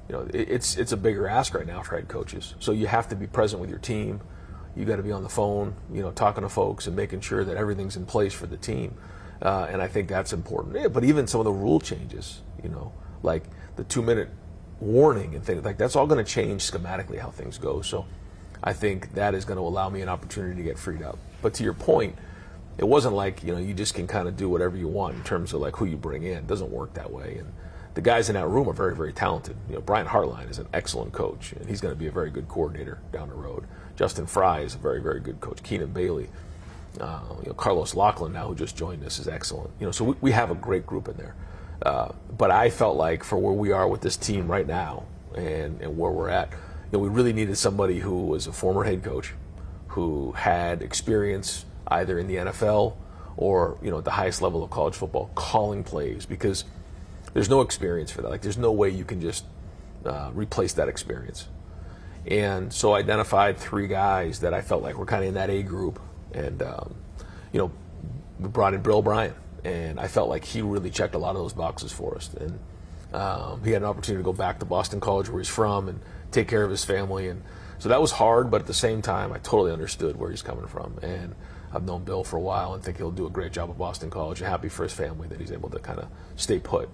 it's a bigger ask right now for head coaches. So you have to be present with your team. You got to be on the phone, talking to folks and making sure that everything's in place for the team. And I think that's important. Yeah, but even some of the rule changes, like the 2-minute warning and things like that's all going to change schematically how things go. So I think that is going to allow me an opportunity to get freed up. But to your point, it wasn't like, you just can kind of do whatever you want in terms of like who you bring in. It doesn't work that way. And the guys in that room are very, very talented. Brian Hartline is an excellent coach, and he's going to be a very good coordinator down the road. Justin Fry is a very, very good coach. Keenan Bailey. Carlos Laughlin now, who just joined us, is excellent. So we have a great group in there. But I felt like for where we are with this team right now and where we're at, we really needed somebody who was a former head coach, who had experience either in the NFL or at the highest level of college football calling plays, because there's no experience for that. Like there's no way you can just replace that experience. And so I identified 3 guys that I felt like were kind of in that A group. And, we brought in Bill Bryant, and I felt like he really checked a lot of those boxes for us. And he had an opportunity to go back to Boston College, where he's from, and take care of his family. And so that was hard, but at the same time, I totally understood where he's coming from. And I've known Bill for a while and think he'll do a great job at Boston College, and happy for his family that he's able to kind of stay put.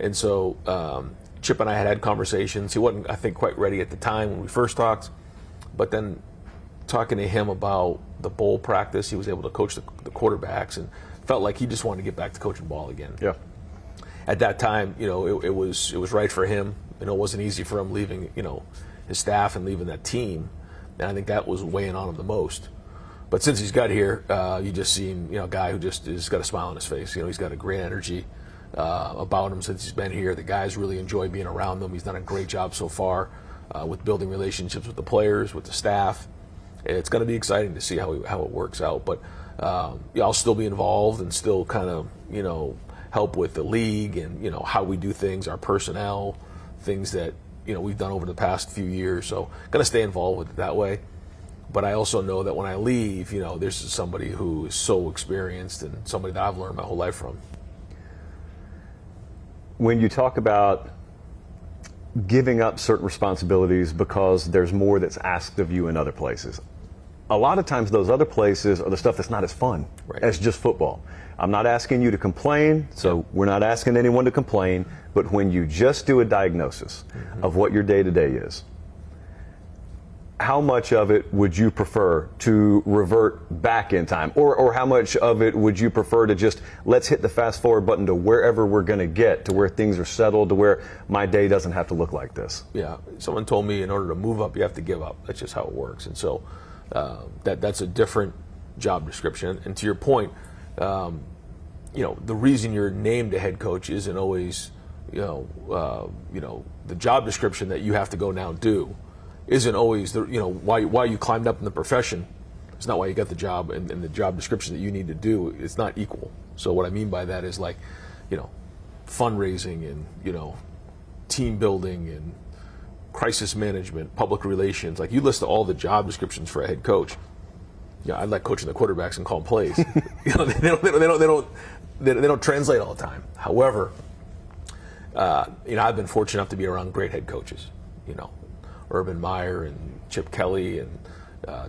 And so Chip and I had conversations. He wasn't, I think, quite ready at the time when we first talked, but then talking to him about the bowl practice, he was able to coach the quarterbacks and felt like he just wanted to get back to coaching ball again. Yeah. At that time, it was right for him. It wasn't easy for him leaving, his staff and leaving that team, and I think that was weighing on him the most. But since he's got here, you just see him, a guy who just has got a smile on his face. He's got a great energy about him since he's been here. The guys really enjoy being around them. He's done a great job so far with building relationships with the players, with the staff. It's going to be exciting to see how it works out. But I'll still be involved and still kind of, help with the league and, how we do things, our personnel, things that, we've done over the past few years. So going to stay involved with it that way. But I also know that when I leave, there's somebody who is so experienced and somebody that I've learned my whole life from. When you talk about giving up certain responsibilities because there's more that's asked of you in other places, a lot of times those other places are the stuff that's not as fun as just football. I'm not asking you to complain, so we're not asking anyone to complain, but when you just do a diagnosis of what your day-to-day is, how much of it would you prefer to revert back in time? Or how much of it would you prefer to just, let's hit the fast forward button to wherever we're going to get, to where things are settled, to where my day doesn't have to look like this? Yeah, someone told me in order to move up, you have to give up. That's just how it works. And so That's a different job description. And to your point, the reason you're named a head coach isn't always, the job description that you have to go now do isn't always why you climbed up in the profession. It's not why you got the job, and the job description that you need to do, it's not equal. So what I mean by that is fundraising and, team building and crisis management, public relations. Like, you list all the job descriptions for a head coach. Yeah, I like coaching the quarterbacks and calling plays. They don't translate all the time. However, I've been fortunate enough to be around great head coaches. Urban Meyer and Chip Kelly and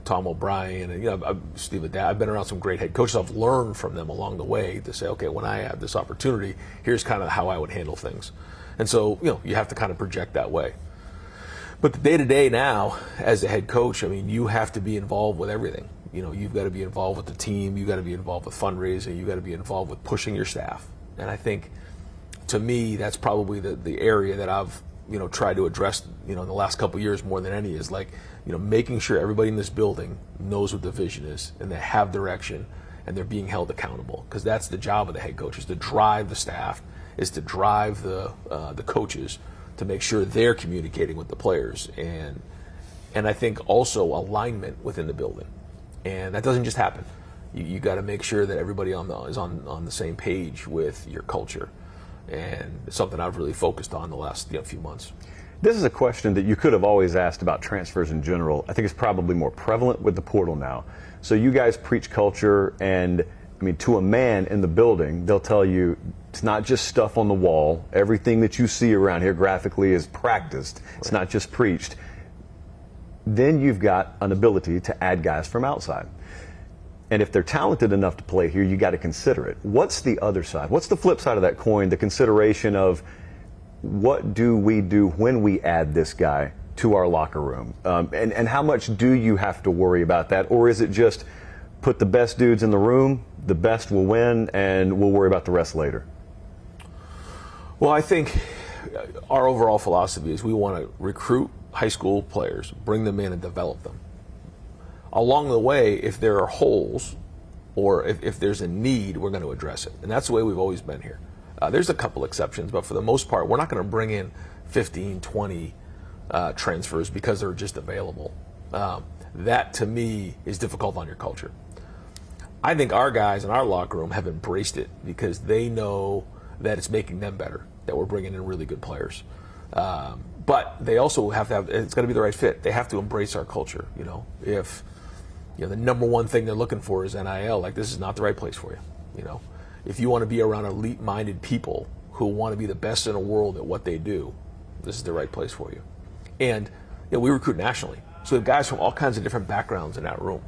Tom O'Brien and Steve Adair. I've been around some great head coaches. I've learned from them along the way to say, okay, when I have this opportunity, here's kind of how I would handle things. And so, you have to kind of project that way. But the day-to-day now, as a head coach, you have to be involved with everything. You've got to be involved with the team. You've got to be involved with fundraising. You've got to be involved with pushing your staff. And I think, to me, that's probably the area that I've tried to address in the last couple of years more than any, is making sure everybody in this building knows what the vision is and they have direction and they're being held accountable, because that's the job of the head coach, is to drive the staff, is to drive the coaches to make sure they're communicating with the players, and I think also alignment within the building, and that doesn't just happen. You got to make sure that everybody is on the same page with your culture, and it's something I've really focused on the last few months. This is a question that you could have always asked about transfers in general. I think it's probably more prevalent with the portal now. So you guys preach culture, and to a man in the building, they'll tell you it's not just stuff on the wall. Everything that you see around here graphically is practiced. It's not just preached. Then you've got an ability to add guys from outside. And if they're talented enough to play here, you got to consider it. What's the other side? What's the flip side of that coin? The consideration of, what do we do when we add this guy to our locker room? And how much do you have to worry about that? Or is it just put the best dudes in the room, the best will win, and we'll worry about the rest later? Well, I think our overall philosophy is we want to recruit high school players, bring them in and develop them. Along the way, if there are holes or if there's a need, we're going to address it. And that's the way we've always been here. There's a couple exceptions, but for the most part, we're not going to bring in 15, 20 transfers because they're just available. That, to me, is difficult on your culture. I think our guys in our locker room have embraced it because they know that it's making them better, that we're bringing in really good players. But they also have to have, it's got to be the right fit. They have to embrace our culture. If the number one thing they're looking for is NIL, this is not the right place for you. If you want to be around elite-minded people who want to be the best in the world at what they do, this is the right place for you. And we recruit nationally, so we have guys from all kinds of different backgrounds in that room.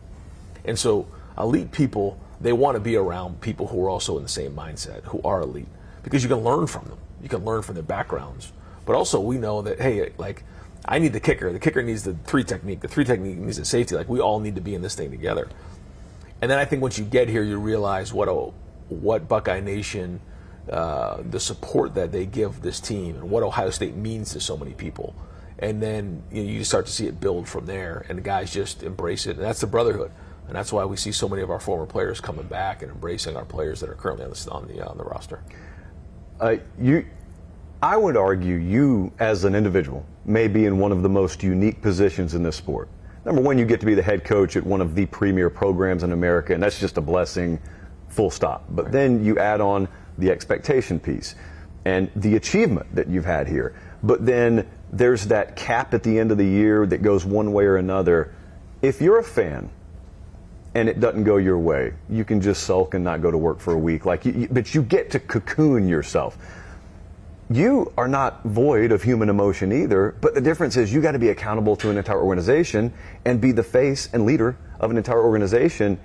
And so elite people, they want to be around people who are also in the same mindset, who are elite, because you can learn from them. You can learn from their backgrounds. But also we know that, hey, I need the kicker. The kicker needs the three technique. The three technique needs the safety. We all need to be in this thing together. And then I think once you get here, you realize what Buckeye Nation, the support that they give this team, and what Ohio State means to so many people. And then you start to see it build from there, and the guys just embrace it. And that's the brotherhood. And that's why we see so many of our former players coming back and embracing our players that are currently on the roster. I would argue you, as an individual, may be in one of the most unique positions in this sport. Number one, you get to be the head coach at one of the premier programs in America, and that's just a blessing, full stop. But right. Then you add on the expectation piece and the achievement that you've had here. But then there's that cap at the end of the year that goes one way or another. If you're a fan and it doesn't go your way, you can just sulk and not go to work for a week. But you get to cocoon yourself. You are not void of human emotion either, but the difference is you got to be accountable to an entire organization and be the face and leader of an entire organization,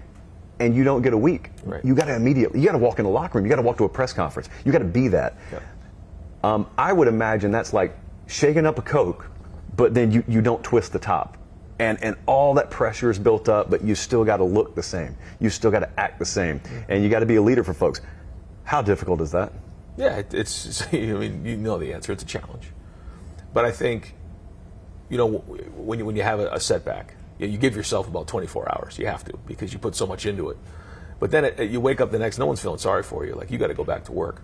and you don't get a week. Right. You got to walk in the locker room. You got to walk to a press conference. You got to be that. Yeah. I would imagine that's like shaking up a Coke, but then you don't twist the top. And all that pressure is built up, but you still got to look the same. You still got to act the same. And you got to be a leader for folks. How difficult is that? Yeah, it's you know the answer. It's a challenge. But I think, when you have a setback, You give yourself about 24 hours. You have to, because you put so much into it. But then you wake up the next, no one's feeling sorry for you. Like, you got to go back to work.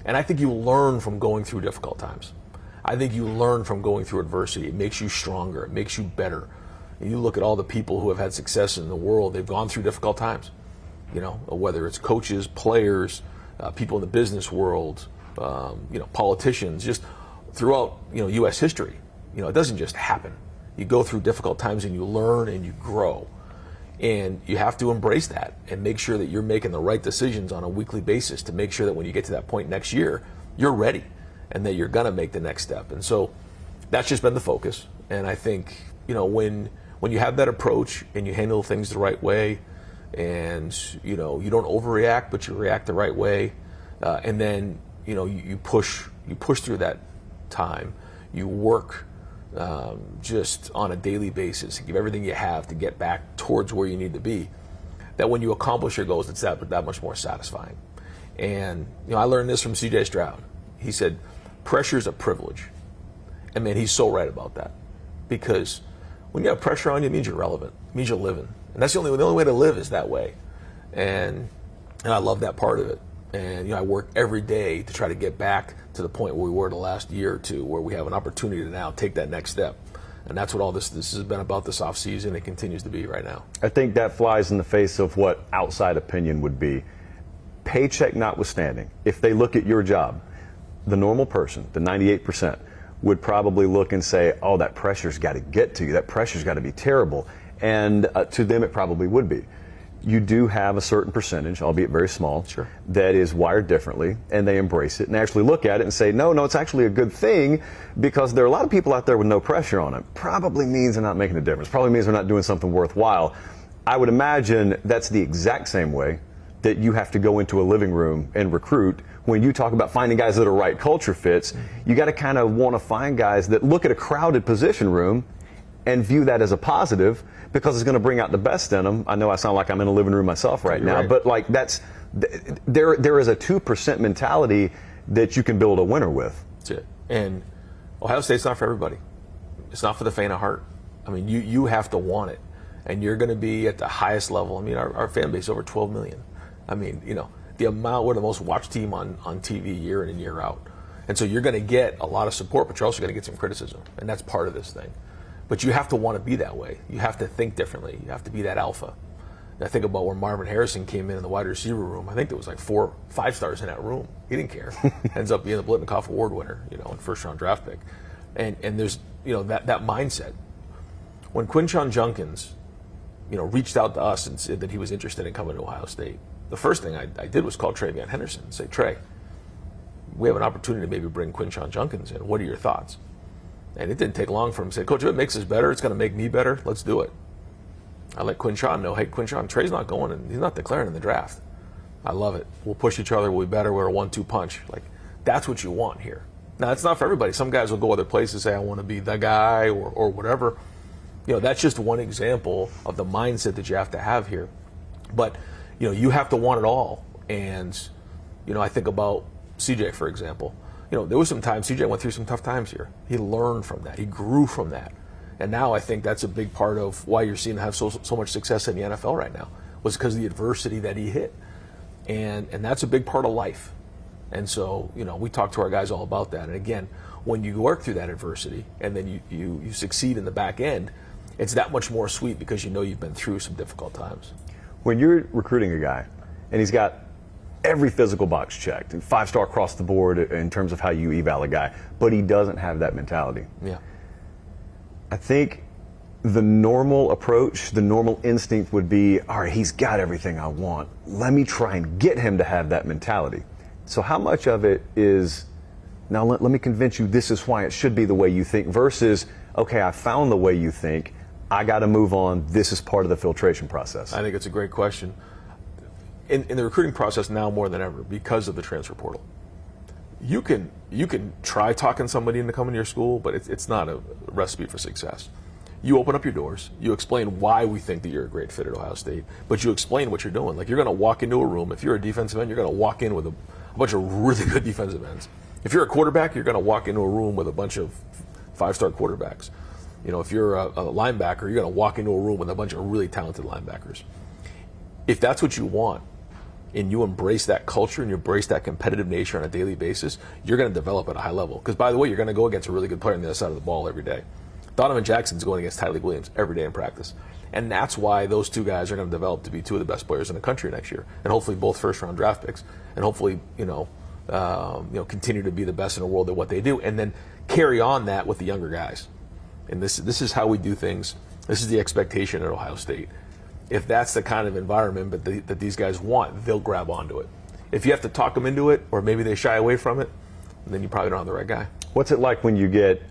And I think you learn from going through difficult times. I think you learn from going through adversity. It makes you stronger. It makes you better. And you look at all the people who have had success in the world, they've gone through difficult times. Whether it's coaches, players, people in the business world, politicians, just throughout, U.S. history. It doesn't just happen. You go through difficult times and you learn and you grow. And you have to embrace that and make sure that you're making the right decisions on a weekly basis to make sure that when you get to that point next year, you're ready and that you're going to make the next step. And so that's just been the focus. And I think, when you have that approach and you handle things the right way, and, you don't overreact, but you react the right way, and then, you push through that time, you work just on a daily basis, give everything you have to get back towards where you need to be, that when you accomplish your goals, it's that much more satisfying. And I learned this from C.J. Stroud. He said, pressure is a privilege. And man, he's so right about that. Because when you have pressure on you, it means you're relevant. It means you're living. And that's the only way to live is that way. And I love that part of it. And I work every day to try to get back to the point where we were the last year or two, where we have an opportunity to now take that next step. And that's what all this has been about this offseason. It continues to be right now. I think that flies in the face of what outside opinion would be. Paycheck notwithstanding, if they look at your job, the normal person, the 98%, would probably look and say, oh, that pressure's got to get to you. That pressure's got to be terrible. And to them, it probably would be. You do have a certain percentage, albeit very small, sure, that is wired differently, and they embrace it and actually look at it and say, no, it's actually a good thing, because there are a lot of people out there with no pressure on it. Probably means they're not making a difference. Probably means they're not doing something worthwhile. I would imagine that's the exact same way that you have to go into a living room and recruit. When you talk about finding guys that are right culture fits, you got to kind of want to find guys that look at a crowded position room and view that as a positive, because it's going to bring out the best in them. I know I sound like I'm in a living room myself right now, but like there is a 2% mentality that you can build a winner with. That's it. And Ohio State's not for everybody. It's not for the faint of heart. I mean, you have to want it, and you're going to be at the highest level. I mean, our fan base is over 12 million. I mean, the amount, we're the most watched team on TV year in and year out. And so you're going to get a lot of support, but you're also going to get some criticism, and that's part of this thing. But you have to want to be that way. You have to think differently. You have to be that alpha. And I think about where Marvin Harrison came in the wide receiver room. I think there was like 4 or 5 stars in that room. He didn't care. Ends up being the Blitnikoff Award winner, and first-round draft pick. And there's, that mindset. When Quinshon Judkins, reached out to us and said that he was interested in coming to Ohio State, the first thing I did was call Trey Van Henderson and say, Trey, we have an opportunity to maybe bring Quinshon Judkins in. What are your thoughts? And it didn't take long for him to say, Coach, if it makes us better, it's going to make me better, let's do it. I let Quinshon know, hey, Quinshon, Trey's not going, and he's not declaring in the draft. I love it. We'll push each other, we'll be better, we're a 1-2 punch. Like, that's what you want here. Now, it's not for everybody. Some guys will go other places and say, I want to be the guy or whatever. That's just one example of the mindset that you have to have here. But, you have to want it all. And, I think about CJ, for example. There was some time CJ went through some tough times here. He learned from that. He grew from that. And now I think that's a big part of why you're seeing him have so much success in the NFL right now, was because of the adversity that he hit. And that's a big part of life. And so, we talk to our guys all about that. And again, when you work through that adversity and then you succeed in the back end, it's that much more sweet because you've been through some difficult times. When you're recruiting a guy and he's got every physical box checked and 5-star across the board in terms of how you eval a guy, but he doesn't have that mentality. Yeah. I think the normal approach, the normal instinct would be, all right, he's got everything I want. Let me try and get him to have that mentality. So how much of it is, now let me convince you this is why it should be the way you think, versus, okay, I found the way you think, I got to move on, this is part of the filtration process? I think it's a great question. In the recruiting process now more than ever, because of the transfer portal, you can try talking somebody into coming to your school, but it's not a recipe for success. You open up your doors, you explain why we think that you're a great fit at Ohio State, but you explain what you're doing. Like, you're going to walk into a room, if you're a defensive end, you're going to walk in with a bunch of really good defensive ends. If you're a quarterback, you're going to walk into a room with a bunch of 5-star quarterbacks. You know, if you're a linebacker, you're going to walk into a room with a bunch of really talented linebackers. If that's what you want, and you embrace that culture and you embrace that competitive nature on a daily basis, you're going to develop at a high level. Because, by the way, you're going to go against a really good player on the other side of the ball every day. Donovan Jackson's going against Tyreek Williams every day in practice. And that's why those two guys are going to develop to be two of the best players in the country next year. And hopefully both first-round draft picks. And hopefully, continue to be the best in the world at what they do. And then carry on that with the younger guys. And this is how we do things. This is the expectation at Ohio State. If that's the kind of environment that these guys want, they'll grab onto it. If you have to talk them into it, or maybe they shy away from it, then you probably don't have the right guy. What's it like when you get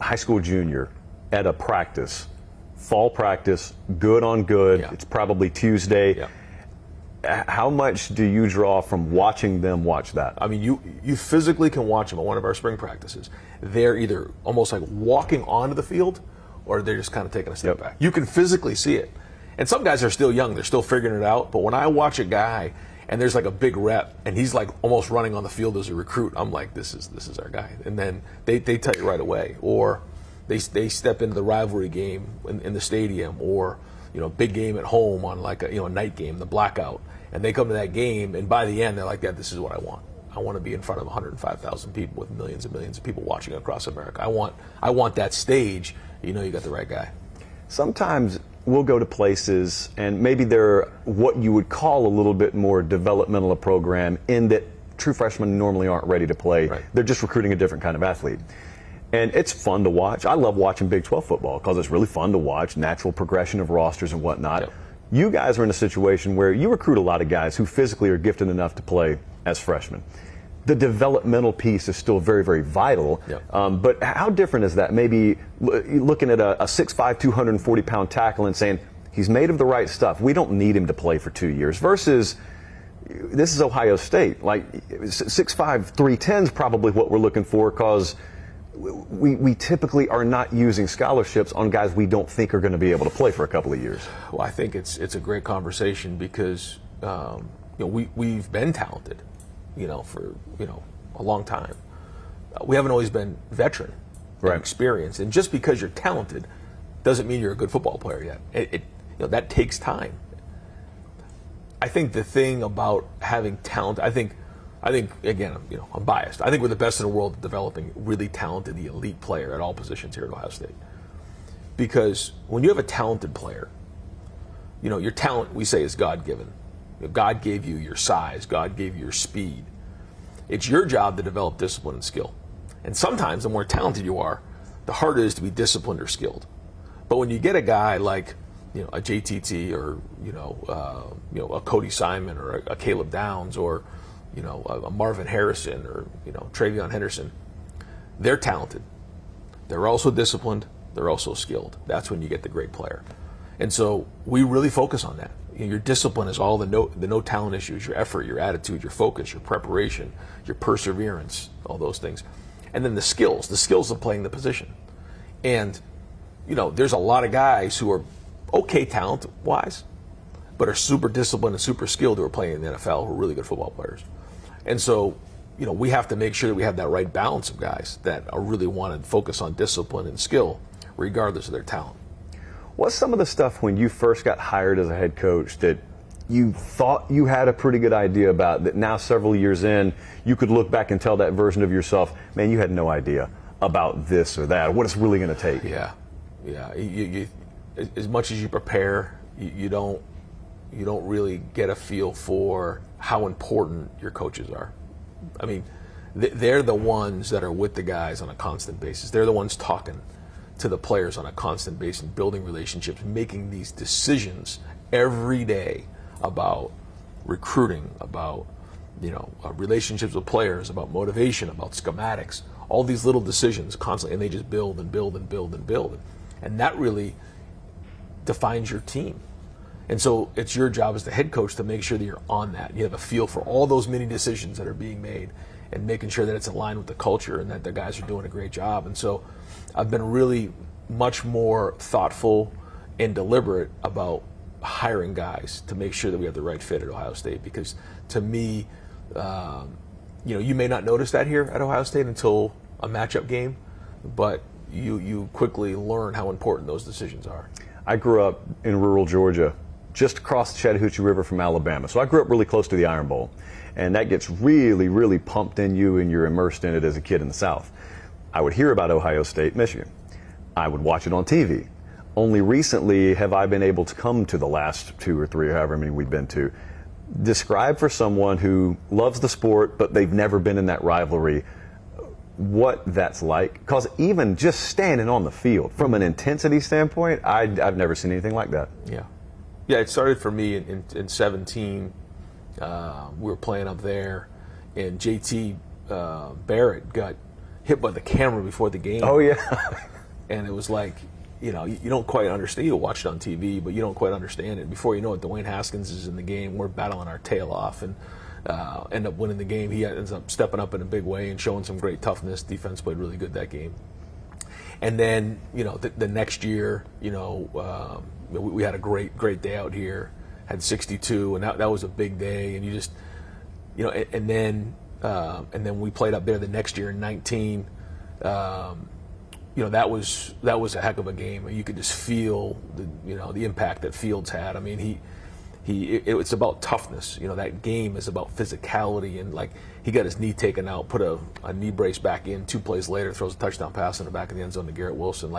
high school junior at a practice, fall practice, good on good, Yeah. it's probably Tuesday. Yeah. How much do you draw from watching them watch that? I mean, you physically can watch them at one of our spring practices. They're either almost like walking onto the field, or they're just kind of taking a step back. You can physically see it. And some guys are still young, they're still figuring it out. But when I watch a guy and there's like a big rep and he's like almost running on the field as a recruit, I'm like, this is our guy. And then they tell you right away. Or they step into the rivalry game in the stadium, or big game at home on like a night game, the blackout. And they come to that game, and by the end they're like, this is what I want. I want to be in front of 105,000 people with millions and millions of people watching across America. I want that stage. You got the right guy. Sometimes we'll go to places and maybe they're what you would call a little bit more developmental a program, in that true freshmen normally aren't ready to play. Right. They're just recruiting a different kind of athlete. And it's fun to watch. I love watching Big 12 football because it's really fun to watch, natural progression of rosters and whatnot. Yep. You guys are in a situation where you recruit a lot of guys who physically are gifted enough to play as freshmen. The developmental piece is still very, very vital. Yep. But how different is that? Maybe looking at a 6'5", 240-pound tackle and saying, he's made of the right stuff. We don't need him to play for 2 years. Versus, this is Ohio State. Like 6'5", 310 is probably what we're looking for, because we typically are not using scholarships on guys we don't think are going to be able to play for a couple of years. Well, I think it's a great conversation because we've been talented, for a long time. We haven't always been veteran, and Right. experienced, and just because you're talented doesn't mean you're a good football player yet. That takes time. I think the thing about having talent, I think again, I'm biased. I think we're the best in the world at developing really talented, the elite player at all positions here at Ohio State. Because when you have a talented player, your talent, we say, is God-given. God gave you your size. God gave you your speed. It's your job to develop discipline and skill. And sometimes the more talented you are, the harder it is to be disciplined or skilled. But when you get a guy like a JTT, or a Cody Simon, or a Caleb Downs, or a Marvin Harrison, or Travion Henderson, they're talented. They're also disciplined. They're also skilled. That's when you get the great player. And so we really focus on that. Your discipline is all the no talent issues, your effort, your attitude, your focus, your preparation, your perseverance, all those things. And then the skills of playing the position. And there's a lot of guys who are okay talent-wise, but are super disciplined and super skilled, who are playing in the NFL, who are really good football players. And so, we have to make sure that we have that right balance of guys that are really want to focus on discipline and skill, regardless of their talent. What's some of the stuff when you first got hired as a head coach that you thought you had a pretty good idea about, that now several years in, you could look back and tell that version of yourself, man, you had no idea about this or that, what it's really going to take? Yeah. You, as much as you prepare, you don't really get a feel for how important your coaches are. I mean, they're the ones that are with the guys on a constant basis. They're the ones talking to the players on a constant basis, building relationships, making these decisions every day about recruiting, about relationships with players, about motivation, about schematics, all these little decisions constantly, and they just build and build and build and build. And that really defines your team. And so it's your job as the head coach to make sure that you're on that. You have a feel for all those many decisions that are being made, and making sure that it's aligned with the culture and that the guys are doing a great job. And so I've been really much more thoughtful and deliberate about hiring guys to make sure that we have the right fit at Ohio State. Because to me, you may not notice that here at Ohio State until a matchup game, but you quickly learn how important those decisions are. I grew up in rural Georgia, just across the Chattahoochee River from Alabama. So I grew up really close to the Iron Bowl. And that gets really, really pumped in you, and you're immersed in it as a kid in the South. I would hear about Ohio State, Michigan. I would watch it on TV. Only recently have I been able to come to the last 2 or 3, or however many we've been to. Describe for someone who loves the sport, but they've never been in that rivalry, what that's like. Because even just standing on the field, from an intensity standpoint, I've never seen anything like that. Yeah, it started for me in 17. We were playing up there, and JT Barrett got hit by the camera before the game. Oh, yeah. And it was like, you don't quite understand. You'll watch it on TV, but you don't quite understand it. Before you know it, Dwayne Haskins is in the game. We're battling our tail off and end up winning the game. He ends up stepping up in a big way and showing some great toughness. Defense played really good that game. And then, the next year, we had a great day out here, had 62, and that was a big day. And you just, and then we played up there the next year in 19. That was a heck of a game. You could just feel the impact that Fields had. I mean, it's about toughness. That game is about physicality, and like he got his knee taken out, put a knee brace back in. 2 plays later, throws a touchdown pass in the back of the end zone to Garrett Wilson.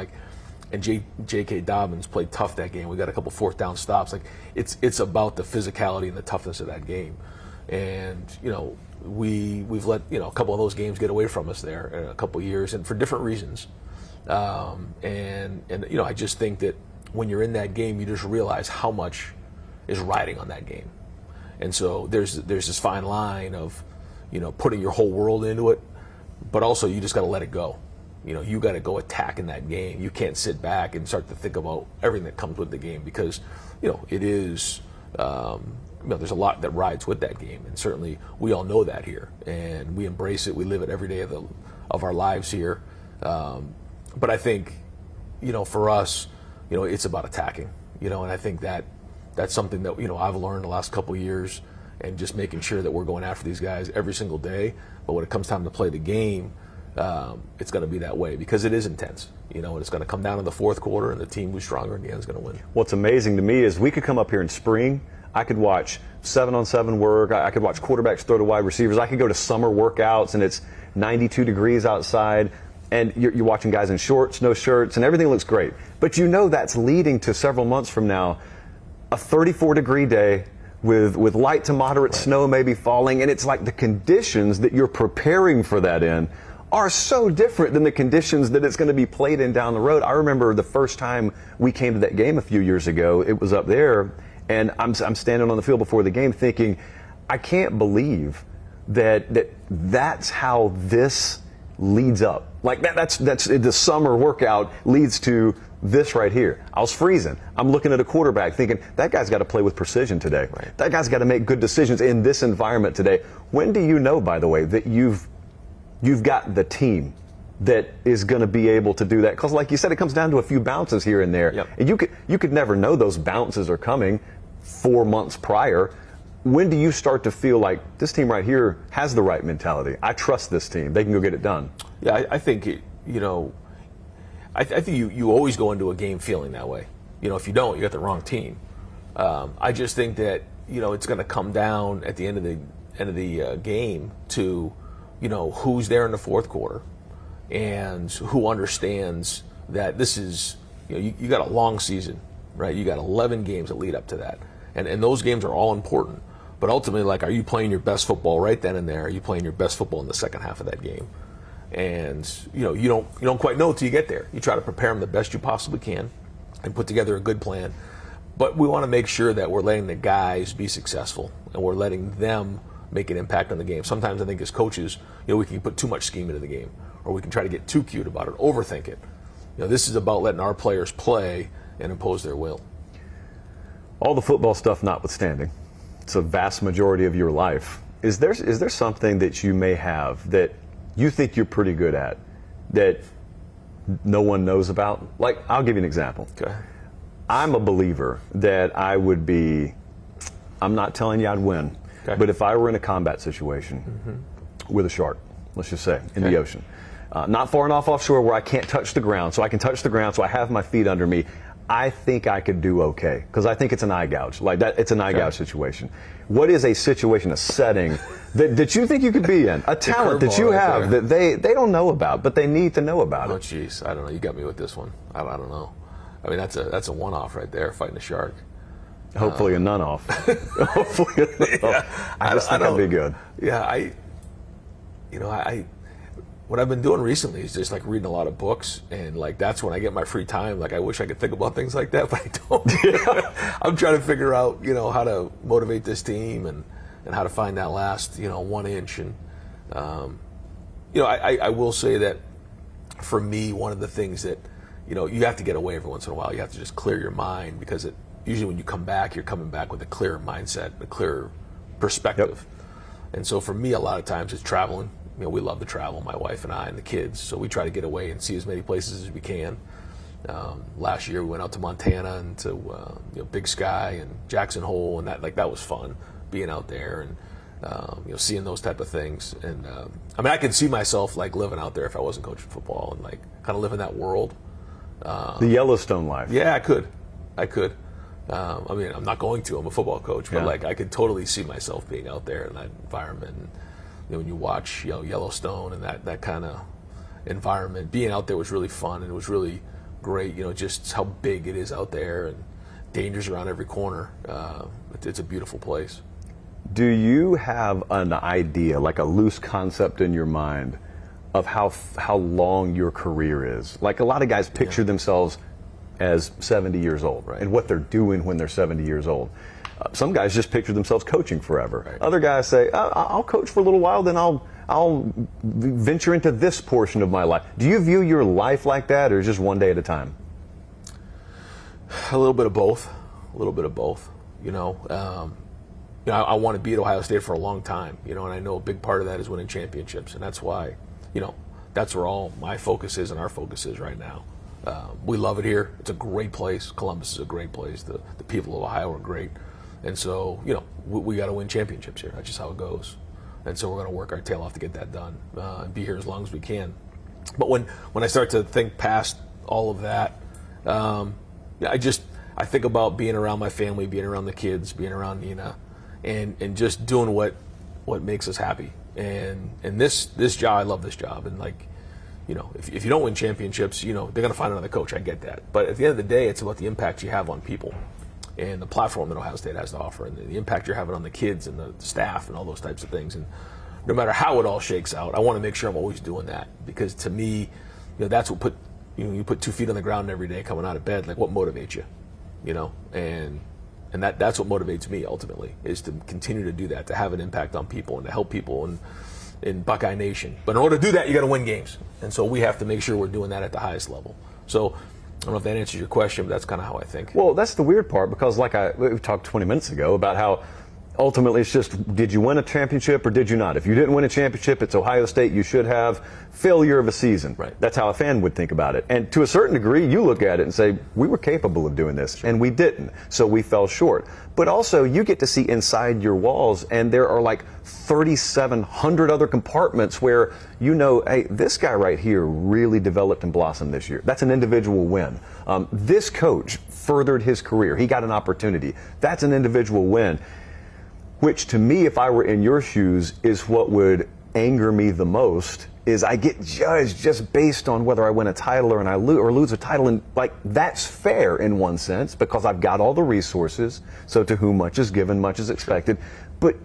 And J.K. Dobbins played tough that game. We got a couple 4th down stops. It's about the physicality and the toughness of that game. And we've let a couple of those games get away from us there in a couple of years, and for different reasons. And I just think that when you're in that game, you just realize how much is riding on that game. And so there's this fine line of putting your whole world into it, but also you just got to let it go. You got to go attack in that game. You can't sit back and start to think about everything that comes with the game, because it is there's a lot that rides with that game, and certainly we all know that here, and we embrace it. We live it every day of our lives here. But I think for us, it's about attacking. And I think that's something that I've learned the last couple of years, and just making sure that we're going after these guys every single day. But when it comes time to play the game, it's going to be that way, because it is intense, and it's going to come down in the 4th quarter, and the team who's stronger in the end is going to win. What's amazing to me is we could come up here in spring. I could watch 7-on-7 work. I could watch quarterbacks throw to wide receivers. I could go to summer workouts, and it's 92 degrees outside, and you're watching guys in shorts, no shirts, and everything looks great. But that's leading to several months from now, a 34-degree day with light to moderate snow maybe falling, and it's like the conditions that you're preparing for that in are so different than the conditions that it's going to be played in down the road. I remember the first time we came to that game a few years ago, it was up there, and I'm standing on the field before the game thinking, I can't believe that's how this leads up. Like that's the summer workout leads to this right here. I was freezing. I'm looking at a quarterback thinking, that guy's got to play with precision today. Right. That guy's got to make good decisions in this environment today. When do you know, by the way, that you've got the team that is going to be able to do that? Because like you said, it comes down to a few bounces here and there. Yep. And you could never know those bounces are coming 4 months prior. When do you start to feel like this team right here has the right mentality? I trust this team. They can go get it done. Yeah, I think, I think you always go into a game feeling that way. If you don't, you got the wrong team. I just think that, it's going to come down at the end of the game to, who's there in the 4th quarter, and who understands that this is, you got a long season, right? You got 11 games that lead up to that. And those games are all important. But ultimately, are you playing your best football right then and there? Are you playing your best football in the second half of that game? And you don't quite know until you get there. You try to prepare them the best you possibly can and put together a good plan. But we want to make sure that we're letting the guys be successful, and we're letting them make an impact on the game. Sometimes I think as coaches, we can put too much scheme into the game, or we can try to get too cute about it, overthink it. This is about letting our players play and impose their will. All the football stuff notwithstanding, it's a vast majority of your life. Is there something that you may have that you think you're pretty good at that no one knows about? Like, I'll give you an example. Okay. I'm a believer that I'm not telling you I'd win, but if I were in a combat situation with a shark, let's just say, in the ocean, not far enough offshore where I can't touch the ground, so I can touch the ground, so I have my feet under me. I think I could do okay, because I think it's an eye gouge. Like that, it's an eye gouge situation. What is a situation, a setting that you think you could be in? A talent that you have that they don't know about, but they need to know about it. Oh, jeez, I don't know. You got me with this one. I don't know. I mean, that's a one-off right there, fighting a shark. Hopefully a none-off. Hopefully a none-off. I just think I'd be good. Yeah, what I've been doing recently is just like reading a lot of books, and like that's when I get my free time. Like I wish I could think about things like that, but I don't. I'm trying to figure out, how to motivate this team and how to find that last, 1 inch. And I will say that for me, one of the things that you have to get away every once in a while. You have to just clear your mind, because usually when you come back, you're coming back with a clearer mindset, a clearer perspective. Yep. And so for me, a lot of times it's traveling. We love to travel, my wife and I and the kids, so we try to get away and see as many places as we can. Last year we went out to Montana and to Big Sky and Jackson Hole, and that was fun, being out there and seeing those type of things. And I could see myself like living out there if I wasn't coaching football, and like kind of living that world. The Yellowstone life. Yeah, I could. I'm not going to. I'm a football coach, but like I could totally see myself being out there in that environment. And, when you watch Yellowstone and that kind of environment, being out there was really fun, and it was really great. Just how big it is out there, and dangers around every corner. It's a beautiful place. Do you have an idea, like a loose concept in your mind, of how long your career is? Like a lot of guys picture themselves as 70 years old, right, and what they're doing when they're 70 years old. Some guys just picture themselves coaching forever. Right. Other guys say, I'll coach for a little while, then I'll venture into this portion of my life. Do you view your life like that, or just one day at a time? A little bit of both. I want to be at Ohio State for a long time, and I know a big part of that is winning championships, and that's why, that's where all my focus is and our focus is right now. We love it here. It's a great place. Columbus is a great place. The people of Ohio are great. And so, we got to win championships here. That's just how it goes. And so we're going to work our tail off to get that done and be here as long as we can. But when I start to think past all of that, I think about being around my family, being around the kids, being around Nina, and just doing what makes us happy. And this job, I love this job. And if you don't win championships, they're going to find another coach. I get that. But at the end of the day, it's about the impact you have on people and the platform that Ohio State has to offer, and the impact you're having on the kids and the staff and all those types of things. And no matter how it all shakes out, I want to make sure I'm always doing that, because to me, that's what you put 2 feet on the ground every day coming out of bed. Like, what motivates you? And that's what motivates me ultimately, is to continue to do that, to have an impact on people and to help people in Buckeye Nation. But in order to do that, you got to win games, and so we have to make sure we're doing that at the highest level. So I don't know if that answers your question, but that's kind of how I think. Well, that's the weird part, because we talked 20 minutes ago about how ultimately it's just, did you win a championship or did you not? If you didn't win a championship, it's Ohio State, you should have. Failure of a season. Right. That's how a fan would think about it. And to a certain degree, you look at it and say, we were capable of doing this, and we didn't, so we fell short. But also, you get to see inside your walls, and there are like 3,700 other compartments where hey, this guy right here really developed and blossomed this year. That's an individual win. This coach furthered his career. He got an opportunity. That's an individual win. Which, to me, if I were in your shoes, is what would anger me the most, is I get judged just based on whether I win a title or lose a title. And that's fair in one sense, because I've got all the resources. So to whom much is given, much is expected. But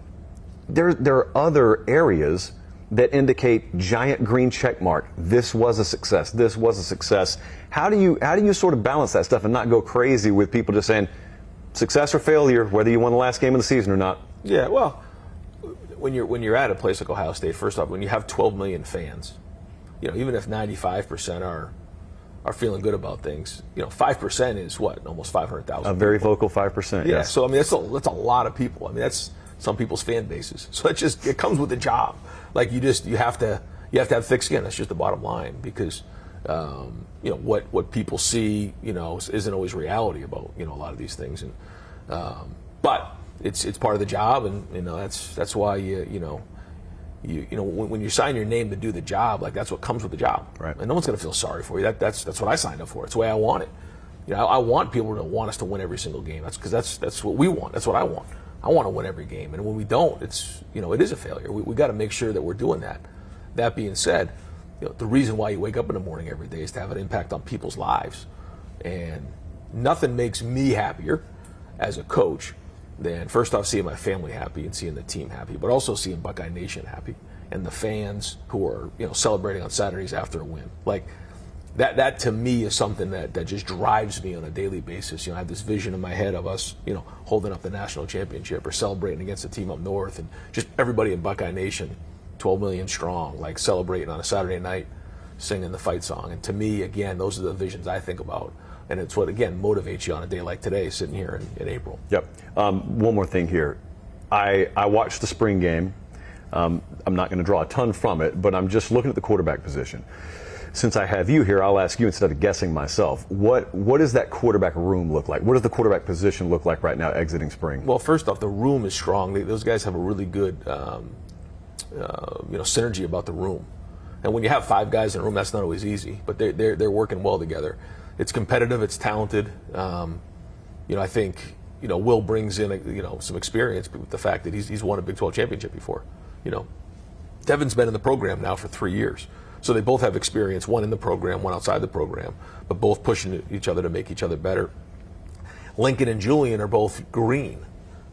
there are other areas that indicate giant green check mark. This was a success. This was a success. How do you sort of balance that stuff and not go crazy with people just saying success or failure, whether you won the last game of the season or not? Yeah, well, when you're at a place like Ohio State, first off, when you have 12 million fans, even if 95% are feeling good about things, 5% is what, almost 500,000. A very vocal 5%. Yeah. Yes. So that's a lot of people. That's some people's fan bases. So it comes with the job. Like you have to have thick skin. That's just the bottom line, because what people see isn't always reality about a lot of these things. And but it's part of the job, and that's why you you know, when you sign your name to do the job, like that's what comes with the job. Right. And no one's going to feel sorry for you. That's what I signed up for. It's the way I want it. You know, I want people to want us to win every single game. That's because that's what we want. That's what I want. I want to win every game. And when we don't, it's, you know, it is a failure. We got to make sure that we're doing that. That being said, you know, the reason why you wake up in the morning every day is to have an impact on people's lives. And nothing makes me happier as a coach than, first off, seeing my family happy and seeing the team happy, but also seeing Buckeye Nation happy and the fans who are, you know, celebrating on Saturdays after a win. Like that to me is something that just drives me on a daily basis. You know, I have this vision in my head of us, you know, holding up the national championship or celebrating against the team up north, and just everybody in Buckeye Nation, 12 million strong, like celebrating on a Saturday night, singing the fight song. And to me, again, those are the visions I think about. And it's what, again, motivates you on a day like today, sitting here in April. Yep. One more thing here. I watched the spring game. I'm not going to draw a ton from it, but I'm just looking at the quarterback position. Since I have you here, I'll ask you instead of guessing myself. What does that quarterback room look like? What does the quarterback position look like right now exiting spring? Well, first off, the room is strong. Those guys have a really good you know, synergy about the room. And when you have 5 guys in a room, that's not always easy, but they're working well together. It's competitive. It's talented. You know, I think, you know, Will brings in, you know, some experience with the fact that he's won a Big 12 championship before. You know, Devin's been in the program now for 3 years. So they both have experience, one in the program, one outside the program, but both pushing each other to make each other better. Lincoln and Julian are both green,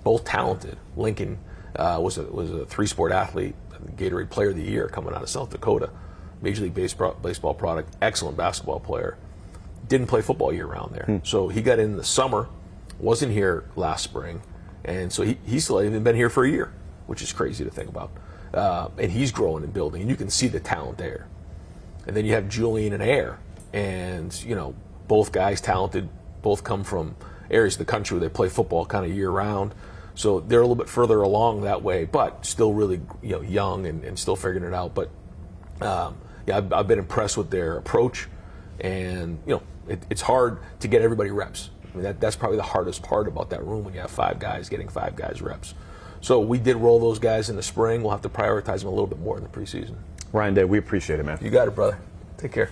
both talented. Lincoln was a 3-sport athlete, Gatorade Player of the Year coming out of South Dakota, Major League Baseball product, excellent basketball player. Didn't play football year-round there. So he got in the summer, wasn't here last spring, and so he's still even been here for a year, which is crazy to think about. And he's growing and building, and you can see the talent there. And then you have Julian and Air, and, you know, both guys talented, both come from areas of the country where they play football kind of year-round. So they're a little bit further along that way, but still really, you know, young and still figuring it out. But yeah, I've been impressed with their approach, and, you know, it's hard to get everybody reps. I mean, that's probably the hardest part about that room when you have 5 guys getting 5 guys reps. So we did roll those guys in the spring. We'll have to prioritize them a little bit more in the preseason. Ryan Day, we appreciate it, man. You got it, brother. Take care.